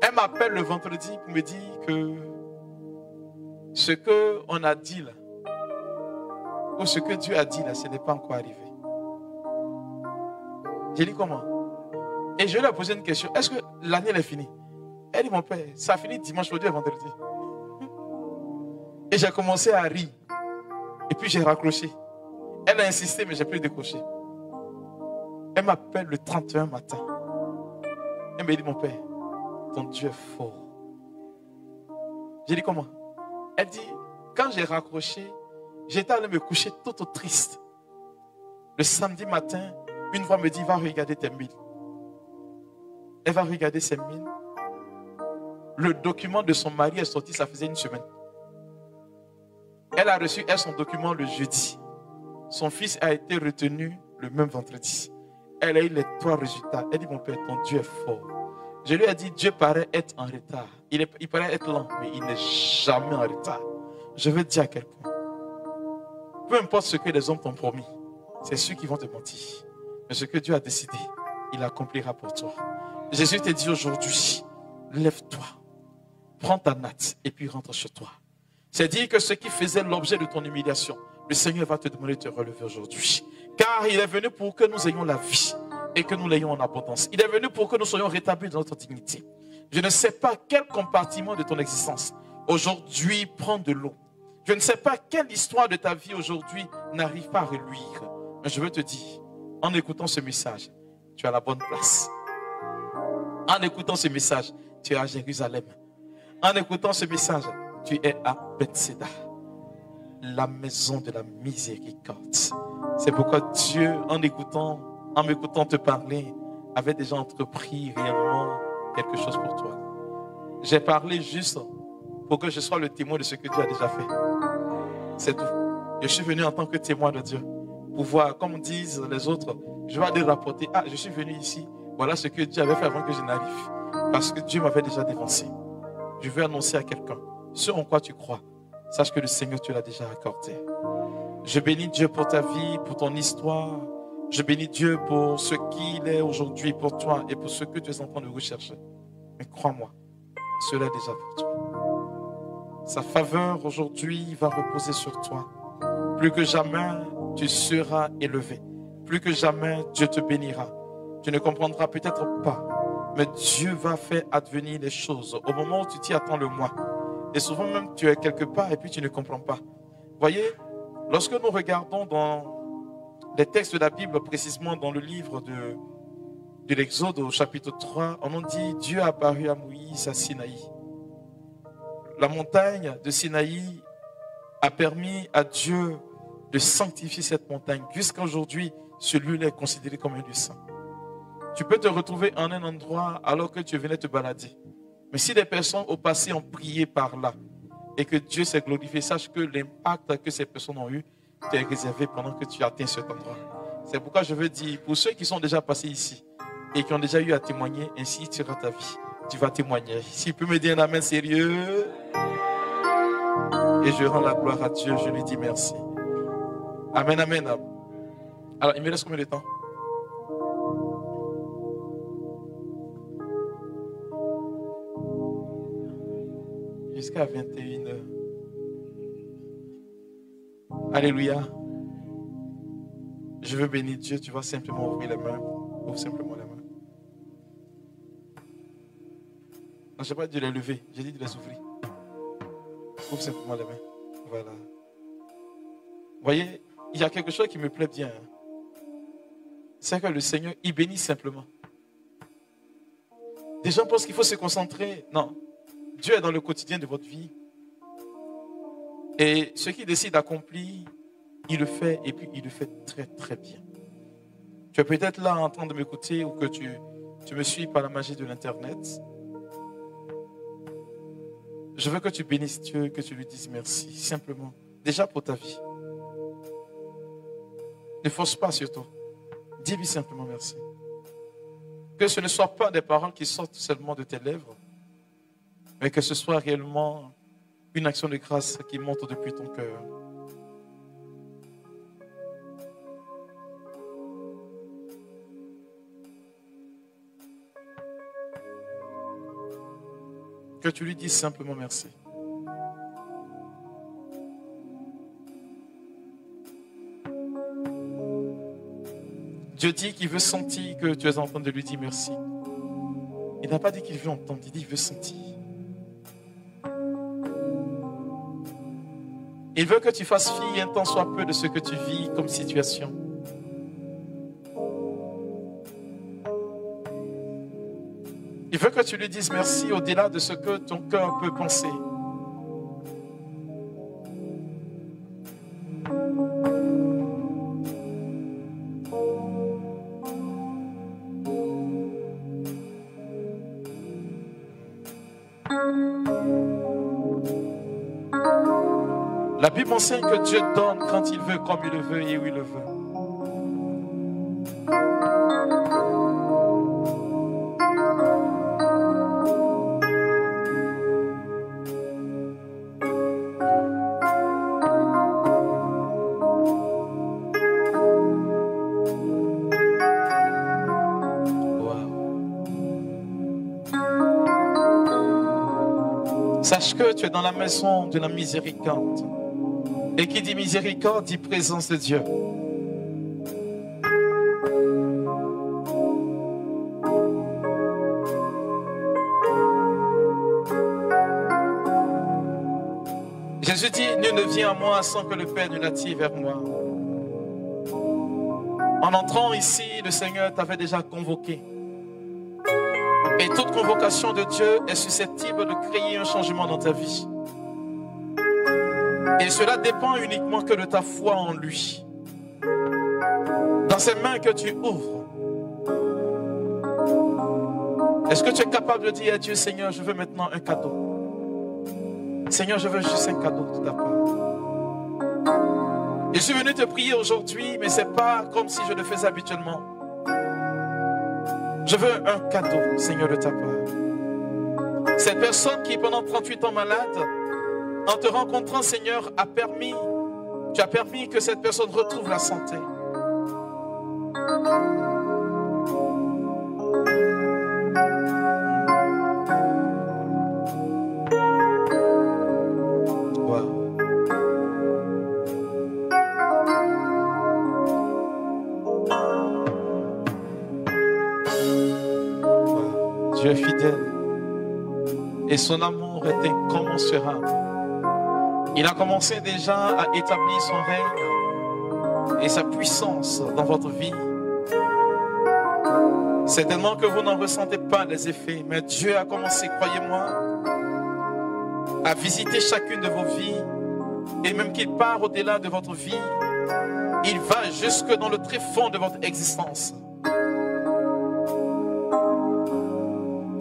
Elle m'appelle le vendredi pour me dire que ce qu'on a dit là, ou ce que Dieu a dit là, ce n'est pas encore arrivé. J'ai dit comment? Et je lui ai posé une question. Est-ce que l'année est finie? Elle dit mon père, ça finit dimanche, aujourd'hui et vendredi. Et j'ai commencé à rire. Et puis j'ai raccroché. Elle a insisté, mais j'ai plus décroché. Elle m'appelle le 31 matin. Elle me dit mon père, ton Dieu est fort. J'ai dit comment? Elle dit, quand j'ai raccroché, j'étais allé me coucher tout triste. Le samedi matin, une voix me dit, va regarder tes mails. Elle va regarder ses mails. Le document de son mari est sorti, ça faisait une semaine. Elle a reçu son document le jeudi. Son fils a été retenu le même vendredi. Elle a eu les 3 résultats. Elle dit, mon père, ton Dieu est fort. Je lui ai dit, Dieu paraît être en retard. Il paraît être lent, mais il n'est jamais en retard. Je veux dire à quel point. Peu importe ce que les hommes t'ont promis, c'est ceux qui vont te mentir. Mais ce que Dieu a décidé, il accomplira pour toi. Jésus te dit aujourd'hui, lève-toi, prends ta natte et puis rentre chez toi. C'est dire que ce qui faisait l'objet de ton humiliation, le Seigneur va te demander de te relever aujourd'hui. Car il est venu pour que nous ayons la vie et que nous l'ayons en abondance. Il est venu pour que nous soyons rétablis dans notre dignité. Je ne sais pas quel compartiment de ton existence aujourd'hui prend de l'eau. Je ne sais pas quelle histoire de ta vie aujourd'hui n'arrive pas à reluire. Mais je veux te dire, en écoutant ce message, tu es à la bonne place. En écoutant ce message, tu es à Jérusalem. En écoutant ce message, tu es à Bethséda, la maison de la miséricorde. C'est pourquoi Dieu, en m'écoutant te parler, avait déjà entrepris réellement quelque chose pour toi. J'ai parlé juste pour que je sois le témoin de ce que Dieu a déjà fait. C'est tout. Je suis venu en tant que témoin de Dieu. Pour voir, comme disent les autres, je vais aller rapporter, je suis venu ici, voilà ce que Dieu avait fait avant que je n'arrive. Parce que Dieu m'avait déjà dévancé. Je veux annoncer à quelqu'un, ce en quoi tu crois, sache que le Seigneur te l'a déjà accordé. Je bénis Dieu pour ta vie, pour ton histoire. Je bénis Dieu pour ce qu'il est aujourd'hui pour toi et pour ce que tu es en train de rechercher. Mais crois-moi, cela est déjà pour toi. Sa faveur aujourd'hui va reposer sur toi. Plus que jamais, tu seras élevé. Plus que jamais, Dieu te bénira. Tu ne comprendras peut-être pas, mais Dieu va faire advenir les choses au moment où tu t'y attends le moins. Et souvent même, tu es quelque part et puis tu ne comprends pas. Voyez, lorsque nous regardons dans les textes de la Bible, précisément dans le livre de l'Exode au chapitre 3, on nous dit Dieu a apparu à Moïse à Sinaï. La montagne de Sinaï a permis à Dieu de sanctifier cette montagne. Jusqu'à aujourd'hui, celui-là est considéré comme un lieu saint. Tu peux te retrouver en un endroit alors que tu venais te balader. Mais si des personnes au passé ont prié par là et que Dieu s'est glorifié, sache que l'impact que ces personnes ont eu t'est réservé pendant que tu atteins cet endroit. C'est pourquoi je veux dire, pour ceux qui sont déjà passés ici et qui ont déjà eu à témoigner, ainsi tu auras ta vie. Tu vas témoigner. S'il peut me dire un amen sérieux, et je rends la gloire à Dieu, je lui dis merci. Amen, amen. Alors, il me reste combien de temps? Jusqu'à 21h. Alléluia. Je veux bénir Dieu. Tu vas simplement ouvrir les mains. Ouvre simplement les mains. Non, je n'ai pas dit de les lever. J'ai dit de les ouvrir. Ouvre simplement les mains. Voilà. Vous voyez, il y a quelque chose qui me plaît bien. C'est que le Seigneur, il bénit simplement. Des gens pensent qu'il faut se concentrer. Non. Dieu est dans le quotidien de votre vie. Et ce qu'il décide d'accomplir, il le fait et puis il le fait très très bien. Tu es peut-être là en train de m'écouter ou que tu me suis par la magie de l'Internet. Je veux que tu bénisses Dieu, que tu lui dises merci, simplement. Déjà pour ta vie. Ne force pas surtout. Dis-lui simplement merci. Que ce ne soit pas des paroles qui sortent seulement de tes lèvres, mais que ce soit réellement une action de grâce qui monte depuis ton cœur. Que tu lui dises simplement merci. Dieu dit qu'il veut sentir que tu es en train de lui dire merci. Il n'a pas dit qu'il veut entendre, il dit qu'il veut sentir. Il veut que tu fasses fi un tant soit peu de ce que tu vis comme situation. Il veut que tu lui dises merci au-delà de ce que ton cœur peut penser. La Bible enseigne que Dieu donne quand il veut, comme il le veut et où il le veut. Sache que tu es dans la maison de la miséricorde. Et qui dit miséricorde dit présence de Dieu. Jésus dit, nul ne vient à moi sans que le Père ne l'attire vers moi. En entrant ici, le Seigneur t'avait déjà convoqué. Et toute convocation de Dieu est susceptible de créer un changement dans ta vie. Et cela dépend uniquement que de ta foi en lui. Dans ces mains que tu ouvres, est-ce que tu es capable de dire à Dieu, Seigneur, je veux maintenant un cadeau. Seigneur, je veux juste un cadeau de ta part. Je suis venu te prier aujourd'hui, mais ce n'est pas comme si je le faisais habituellement. Je veux un cadeau, Seigneur, de ta part. Cette personne qui, pendant 38 ans malade, en te rencontrant, Seigneur, tu as permis que cette personne retrouve la santé. Dieu est fidèle et son amour est incommensurable. Il a commencé déjà à établir son règne et sa puissance dans votre vie. Certainement que vous n'en ressentez pas les effets, mais Dieu a commencé, croyez-moi, à visiter chacune de vos vies et même qu'il part au-delà de votre vie, il va jusque dans le tréfonds de votre existence.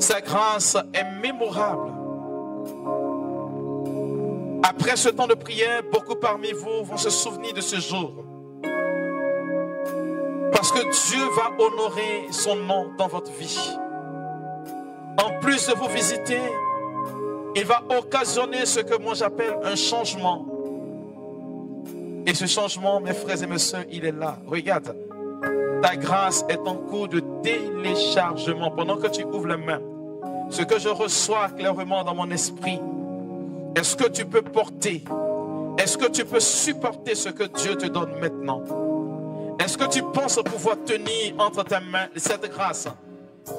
Sa grâce est mémorable. Après ce temps de prière, beaucoup parmi vous vont se souvenir de ce jour. Parce que Dieu va honorer son nom dans votre vie. En plus de vous visiter, il va occasionner ce que moi j'appelle un changement. Et ce changement, mes frères et mes sœurs, il est là. Regarde, ta grâce est en cours de téléchargement. Pendant que tu ouvres les mains, ce que je reçois clairement dans mon esprit, est-ce que tu peux porter? Est-ce que tu peux supporter ce que Dieu te donne maintenant? Est-ce que tu penses pouvoir tenir entre tes mains cette grâce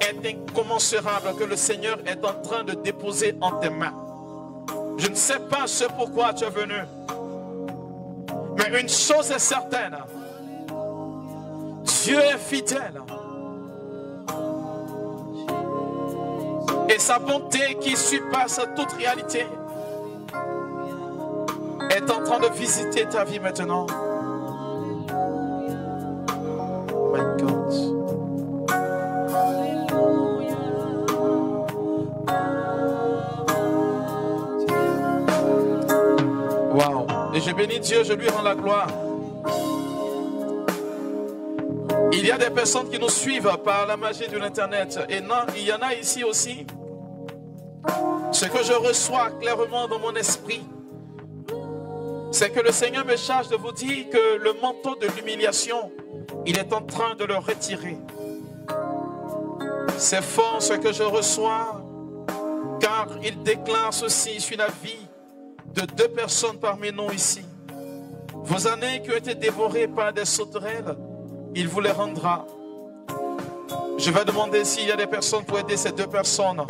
est incommensurable que le Seigneur est en train de déposer en tes mains? Je ne sais pas ce pourquoi tu es venu, mais une chose est certaine, Dieu est fidèle. Et sa bonté qui surpasse toute réalité est en train de visiter ta vie maintenant. Oh my God. Wow. Et je bénis Dieu, je lui rends la gloire. Il y a des personnes qui nous suivent par la magie de l'Internet. Et non, il y en a ici aussi. Ce que je reçois clairement dans mon esprit, c'est que le Seigneur me charge de vous dire que le manteau de l'humiliation, il est en train de le retirer. C'est fort ce que je reçois, car il déclare ceci sur la vie de 2 personnes parmi nous ici. Vos années qui ont été dévorées par des sauterelles, il vous les rendra. Je vais demander s'il y a des personnes pour aider ces 2 personnes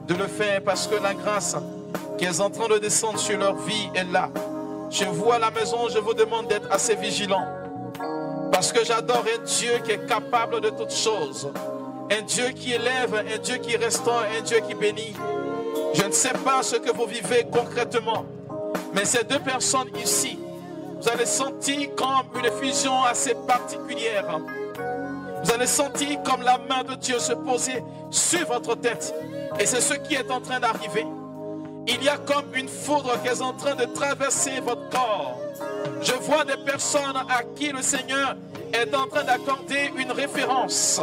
de le faire, parce que la grâce qui est en train de descendre sur leur vie est là. Chez vous à la maison, je vous demande d'être assez vigilant, parce que j'adore un Dieu qui est capable de toutes choses, un Dieu qui élève, un Dieu qui restaure, un Dieu qui bénit. Je ne sais pas ce que vous vivez concrètement, mais ces 2 personnes ici, vous allez sentir comme une fusion assez particulière. Vous allez sentir comme la main de Dieu se poser sur votre tête. Et c'est ce qui est en train d'arriver. Il y a comme une foudre qui est en train de traverser votre corps. Je vois des personnes à qui le Seigneur est en train d'accorder une référence.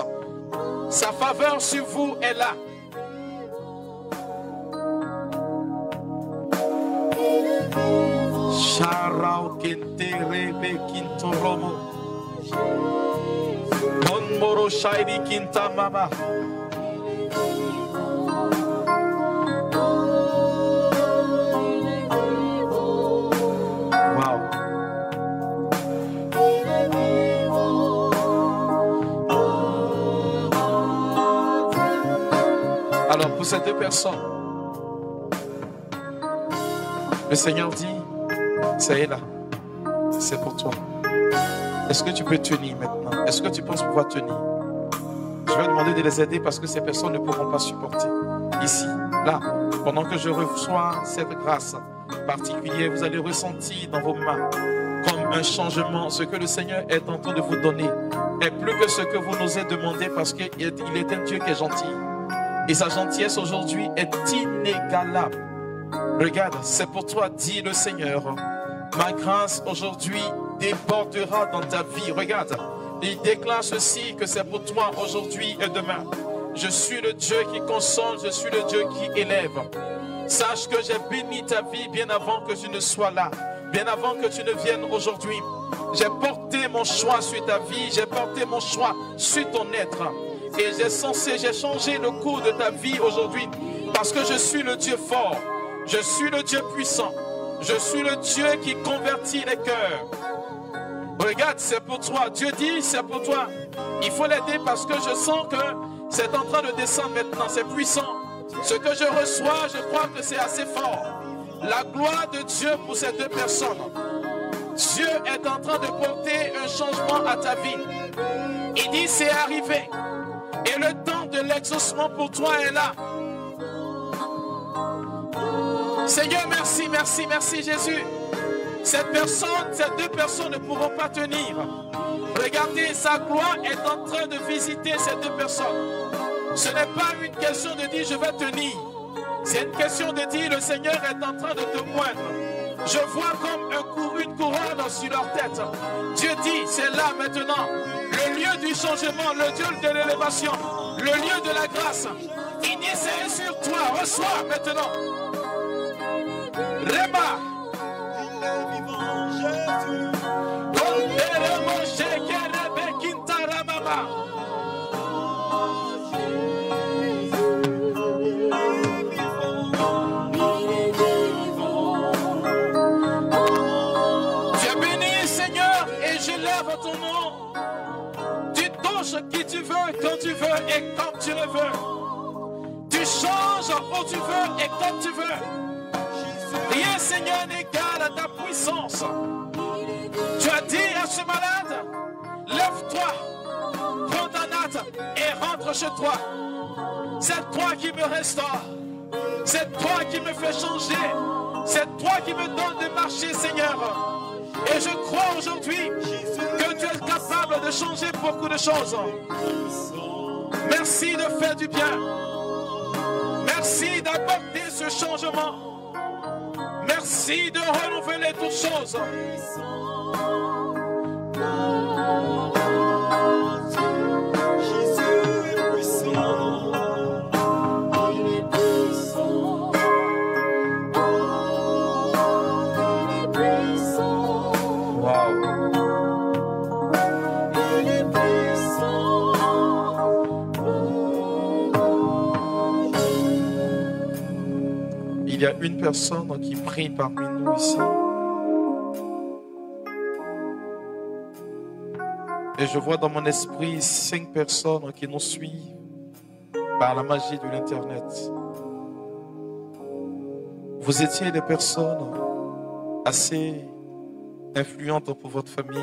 Sa faveur sur vous est là. pour ces deux personnes. Le Seigneur dit, ça est là, c'est pour toi. Est-ce que tu peux tenir maintenant? Est-ce que tu penses pouvoir tenir? Je vais demander de les aider parce que ces personnes ne pourront pas supporter. Ici, là, pendant que je reçois cette grâce particulière, vous allez ressentir dans vos mains comme un changement. Ce que le Seigneur est en train de vous donner est plus que ce que vous n'osez demander parce qu'il est un Dieu qui est gentil. Et sa gentillesse aujourd'hui est inégalable. Regarde, c'est pour toi, dit le Seigneur. Ma grâce aujourd'hui débordera dans ta vie. Regarde, il déclare ceci, que c'est pour toi aujourd'hui et demain. Je suis le Dieu qui console, je suis le Dieu qui élève. Sache que j'ai béni ta vie bien avant que tu ne sois là, bien avant que tu ne viennes aujourd'hui. J'ai porté mon choix sur ta vie, j'ai porté mon choix sur ton être. Et j'ai changé le cours de ta vie aujourd'hui parce que je suis le Dieu fort, je suis le Dieu puissant, je suis le Dieu qui convertit les cœurs. Regarde, c'est pour toi. Dieu dit, c'est pour toi. Il faut l'aider parce que je sens que c'est en train de descendre maintenant. C'est puissant. Ce que je reçois, je crois que c'est assez fort. La gloire de Dieu pour ces deux personnes. Dieu est en train de porter un changement à ta vie. Il dit, c'est arrivé. Et le temps de l'exaucement pour toi est là. Seigneur, merci, merci, merci Jésus. Ces deux personnes ne pourront pas tenir. Regardez, sa gloire est en train de visiter ces deux personnes. Ce n'est pas une question de dire je vais tenir. C'est une question de dire le Seigneur est en train de te moindre. Je vois comme une couronne sur leur tête. Dieu dit, c'est là maintenant. Le lieu du changement, le lieu de l'élévation, le lieu de la grâce. Il dit c'est sur toi, reçois maintenant. Réma. Tu es béni, Seigneur, et je lève ton nom. Tu touches qui tu veux, quand tu veux et comme tu le veux. Tu changes où tu veux et comme tu veux. Rien, Seigneur, n'égale à ta puissance. Tu as dit à ce malade, lève-toi, prends ta natte et rentre chez toi. C'est toi qui me restaure. C'est toi qui me fais changer. C'est toi qui me donne de marcher, Seigneur. Et je crois aujourd'hui que tu es capable de changer beaucoup de choses. Merci de faire du bien. Merci d'apporter ce changement. Merci de renouveler toutes choses. Il y a une personne qui prie parmi nous ici. Et je vois dans mon esprit 5 personnes qui nous suivent par la magie de l'Internet. Vous étiez des personnes assez influentes pour votre famille.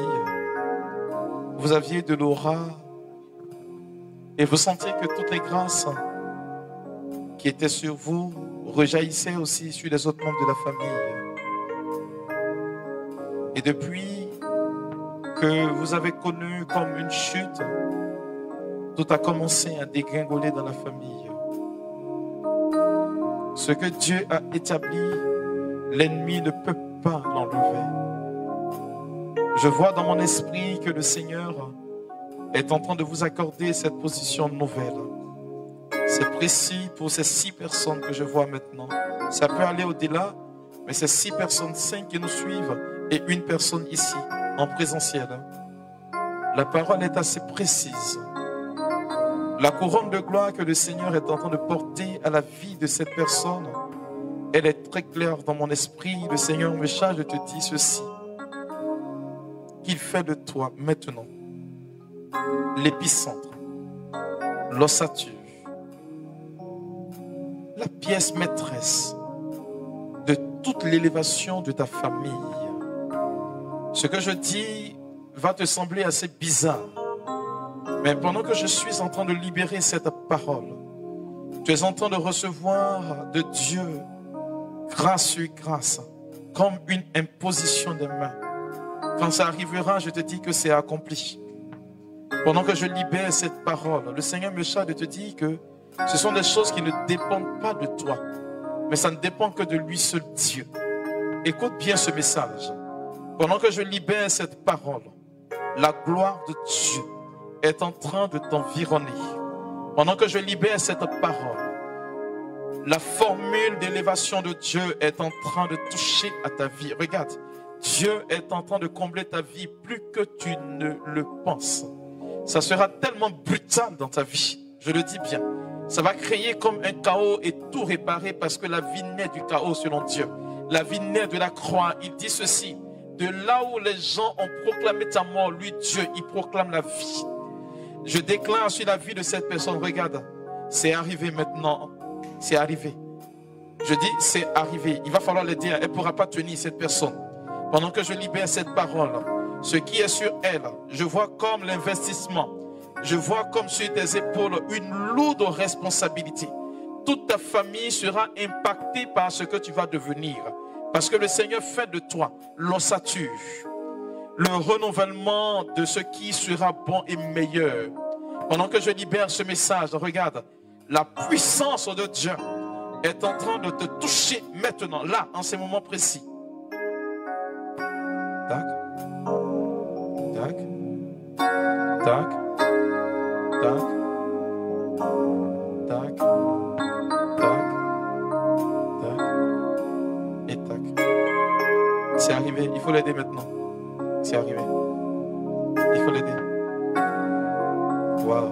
Vous aviez de l'aura. Et vous sentiez que toutes les grâces qui étaient sur vous rejaillissaient aussi sur les autres membres de la famille. Et depuis que vous avez connu comme une chute, tout a commencé à dégringoler dans la famille. Ce que Dieu a établi, l'ennemi ne peut pas l'enlever. Je vois dans mon esprit que le Seigneur est en train de vous accorder cette position nouvelle. C'est précis pour ces 6 personnes que je vois maintenant. Ça peut aller au-delà, mais ces 6 personnes, 5 qui nous suivent et une personne ici, en présentiel. La parole est assez précise. La couronne de gloire que le Seigneur est en train de porter à la vie de cette personne, elle est très claire dans mon esprit. Le Seigneur me charge de te dire ceci. Qu'il fait de toi maintenant l'épicentre, l'ossature, la pièce maîtresse de toute l'élévation de ta famille. Ce que je dis va te sembler assez bizarre, mais pendant que je suis en train de libérer cette parole, tu es en train de recevoir de Dieu grâce sur grâce, comme une imposition des mains. Quand ça arrivera, je te dis que c'est accompli. Pendant que je libère cette parole, le Seigneur me charge de te dire que ce sont des choses qui ne dépendent pas de toi, mais ça ne dépend que de lui seul Dieu. Écoute bien ce message. Pendant que je libère cette parole, la gloire de Dieu est en train de t'environner. Pendant que je libère cette parole, la formule d'élévation de Dieu est en train de toucher à ta vie. Regarde, Dieu est en train de combler ta vie plus que tu ne le penses. Ça sera tellement brutal dans ta vie, je le dis bien. Ça va créer comme un chaos et tout réparer parce que la vie naît du chaos selon Dieu. La vie naît de la croix. Il dit ceci, de là où les gens ont proclamé ta mort, lui Dieu, il proclame la vie. Je déclare sur la vie de cette personne, regarde, c'est arrivé maintenant, c'est arrivé. Je dis, c'est arrivé. Il va falloir le dire, elle ne pourra pas tenir cette personne. Pendant que je libère cette parole, ce qui est sur elle, je vois comme l'investissement. Je vois comme sur tes épaules une lourde responsabilité. Toute ta famille sera impactée par ce que tu vas devenir. Parce que le Seigneur fait de toi l'ossature, le renouvellement de ce qui sera bon et meilleur. Pendant que je libère ce message, regarde, la puissance de Dieu est en train de te toucher maintenant, là, en ces moments précis. Tac, tac, tac, tac, tac, tac, tac, et tac. C'est arrivé, il faut l'aider maintenant. C'est arrivé. Il faut l'aider. Waouh.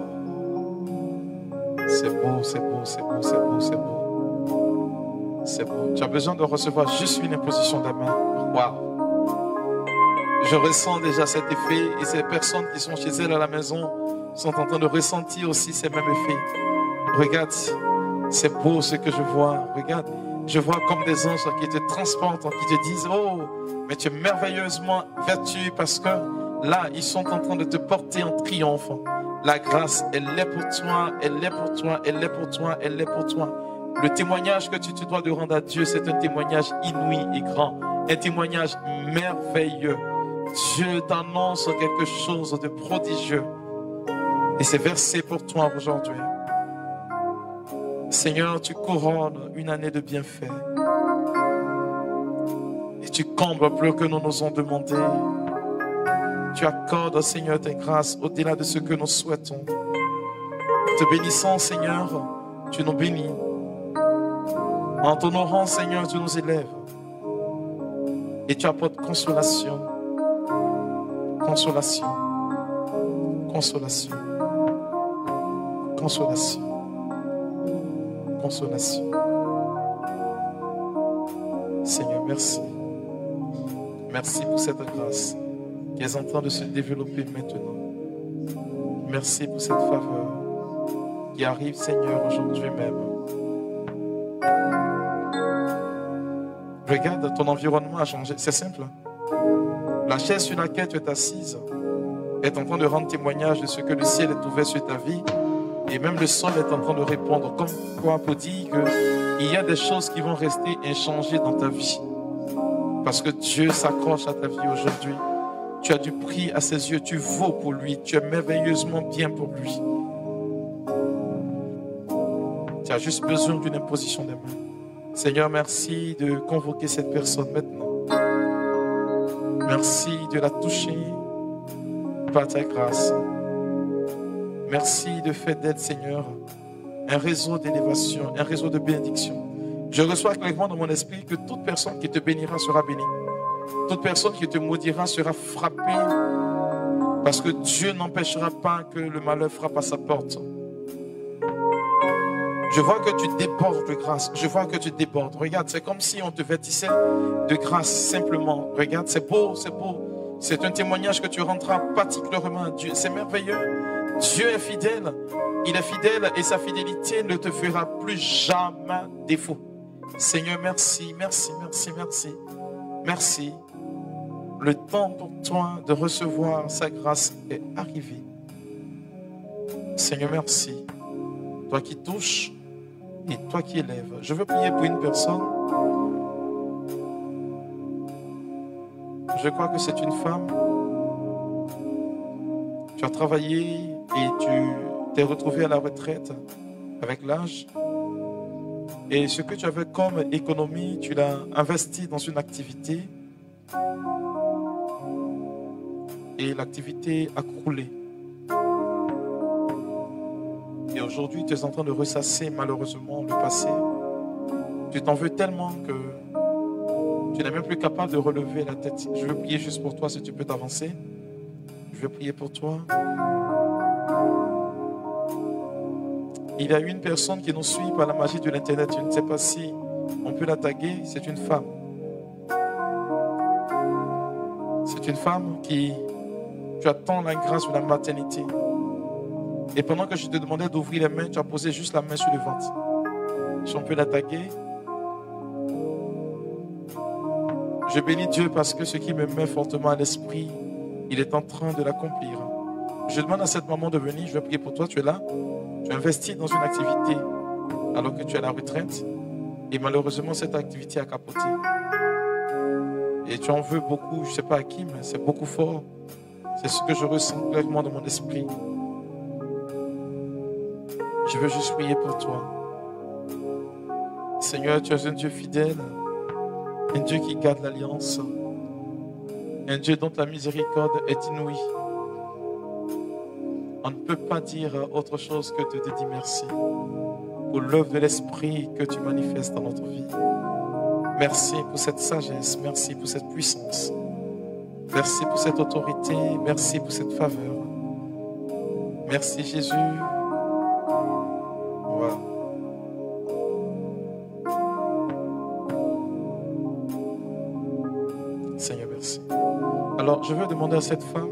C'est beau, c'est beau, c'est beau, c'est beau, c'est beau. C'est beau. Tu as besoin de recevoir juste une imposition de la main. Waouh. Je ressens déjà cet effet et ces personnes qui sont chez elles à la maison sont en train de ressentir aussi ces mêmes effets. Regarde, c'est beau ce que je vois. Regarde, je vois comme des anges qui te transportent, qui te disent, oh, mais tu es merveilleusement vertueux parce que là, ils sont en train de te porter en triomphe. La grâce, elle est pour toi, elle est pour toi, elle est pour toi, elle est pour toi. Le témoignage que tu te dois de rendre à Dieu, c'est un témoignage inouï et grand, un témoignage merveilleux. Dieu t'annonce quelque chose de prodigieux. Et c'est versé pour toi aujourd'hui. Seigneur, tu couronnes une année de bienfaits. Et tu combles plus que nous n'osons demander. Tu accordes, Seigneur, tes grâces au-delà de ce que nous souhaitons. Te bénissant, Seigneur, tu nous bénis. En t'honorant, Seigneur, tu nous élèves. Et tu apportes consolation. Consolation, consolation, consolation, consolation. Seigneur, merci. Merci pour cette grâce qui est en train de se développer maintenant. Merci pour cette faveur qui arrive, Seigneur, aujourd'hui même. Regarde, ton environnement a changé. C'est simple. La chaise sur laquelle tu es assise est en train de rendre témoignage de ce que le ciel est ouvert sur ta vie. Et même le sol est en train de répondre. Comme quoi pour dire qu'il y a des choses qui vont rester inchangées dans ta vie. Parce que Dieu s'accroche à ta vie aujourd'hui. Tu as du prix à ses yeux. Tu vaux pour lui. Tu es merveilleusement bien pour lui. Tu as juste besoin d'une imposition des mains. Seigneur, merci de convoquer cette personne maintenant. Merci de la toucher par ta grâce. Merci de faire d'elle, Seigneur, un réseau d'élévation, un réseau de bénédiction. Je reçois clairement dans mon esprit que toute personne qui te bénira sera bénie. Toute personne qui te maudira sera frappée parce que Dieu n'empêchera pas que le malheur frappe à sa porte. Je vois que tu débordes de grâce. Je vois que tu débordes. Regarde, c'est comme si on te vêtissait de grâce simplement. Regarde, c'est beau, c'est beau. C'est un témoignage que tu rendras particulièrement à Dieu. C'est merveilleux Dieu est fidèle. Il est fidèle et sa fidélité ne te fera plus jamais défaut. Seigneur, merci, merci, merci, merci. Merci. Le temps pour toi de recevoir sa grâce est arrivé. Seigneur, merci. Toi qui touches et toi qui élèves. Je veux prier pour une personne. Je crois que c'est une femme. Tu as travaillé et tu t'es retrouvé à la retraite avec l'âge. Et ce que tu avais comme économie, tu l'as investi dans une activité. Et l'activité a croulé. Et aujourd'hui, tu es en train de ressasser malheureusement le passé. Tu t'en veux tellement que tu n'es même plus capable de relever la tête. Je veux prier juste pour toi si tu peux t'avancer. Je veux prier pour toi. Il y a une personne qui nous suit par la magie de l'internet. Je ne sais pas si on peut la taguer. C'est une femme. C'est une femme qui... Tu attends la grâce de la maternité. Et pendant que je te demandais d'ouvrir les mains, tu as posé juste la main sur le ventre. Si on peut la taguer. Je bénis Dieu parce que ce qui me met fortement à l'esprit, il est en train de l'accomplir. Je demande à cette maman de venir. Je vais prier pour toi. Tu es là. Tu investis dans une activité alors que tu es à la retraite. Et malheureusement, cette activité a capoté. Et tu en veux beaucoup. Je ne sais pas à qui, mais c'est beaucoup fort. C'est ce que je ressens clairement dans mon esprit. Je veux juste prier pour toi. Seigneur, tu es un Dieu fidèle, un Dieu qui garde l'alliance, un Dieu dont la miséricorde est inouïe. On ne peut pas dire autre chose que de te dire merci pour l'œuvre de l'Esprit que tu manifestes dans notre vie. Merci pour cette sagesse, merci pour cette puissance. Merci pour cette autorité, merci pour cette faveur. Merci Jésus. Voilà. Seigneur, merci. Alors, je veux demander à cette femme,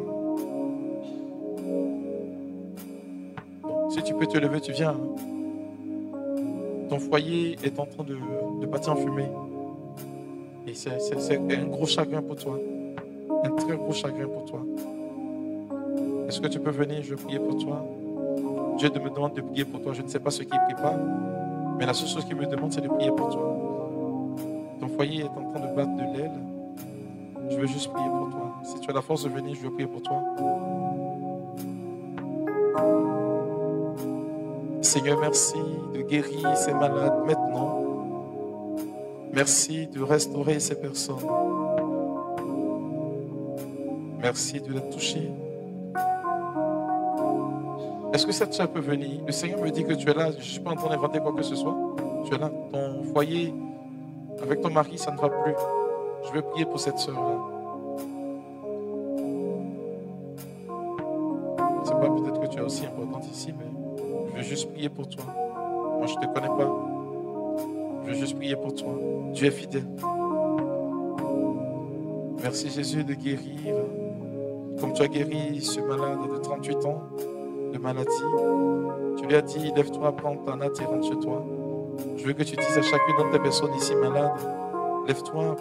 si tu peux te lever, tu viens. Ton foyer est en train de partir en fumée. Et c'est un gros chagrin pour toi. Un très gros chagrin pour toi. Est-ce que tu peux venir? Je vais prier pour toi. Dieu me demande de prier pour toi. Je ne sais pas ce qu'il prépare, mais la seule chose qu'il me demande, c'est de prier pour toi. Ton foyer est en train de battre de l'aile. Je veux juste prier pour toi. Si tu as la force de venir, je veux prier pour toi. Seigneur, merci de guérir ces malades maintenant. Merci de restaurer ces personnes. Merci de les toucher. Est-ce que cette soeur peut venir? Le Seigneur me dit que tu es là. Je ne suis pas en train d'inventer quoi que ce soit. Tu es là. Ton foyer avec ton mari, ça ne va plus. Je vais prier pour cette soeur-là. Je ne sais pas, peut-être que tu es aussi importante ici, mais je veux juste prier pour toi. Moi, je ne te connais pas. Je veux juste prier pour toi. Dieu est fidèle. Merci Jésus de guérir. Comme tu as guéri ce malade de 38 ans de maladie, tu lui as dit, lève-toi, prends ta natte et rentre chez toi. Je veux que tu dises à chacune de tes personnes ici malades, lève-toi,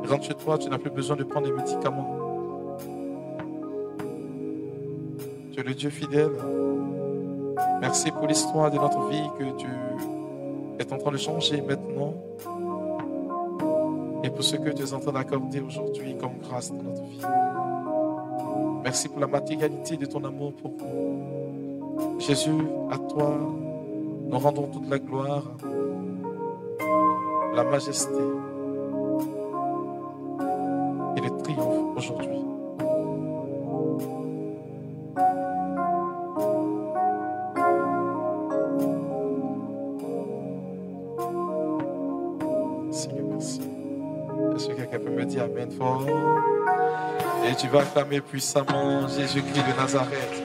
rentre chez toi, tu n'as plus besoin de prendre des médicaments. Tu es le Dieu fidèle. Merci pour l'histoire de notre vie que tu es en train de changer maintenant. Et pour ce que tu es en train d'accorder aujourd'hui comme grâce dans notre vie. Merci pour la matérialité de ton amour pour nous. Jésus, à toi, nous rendons toute la gloire, la majesté et le triomphe aujourd'hui. Seigneur, merci. Est-ce que quelqu'un peut me dire Amen fort? Et tu vas acclamer puissamment Jésus-Christ de Nazareth.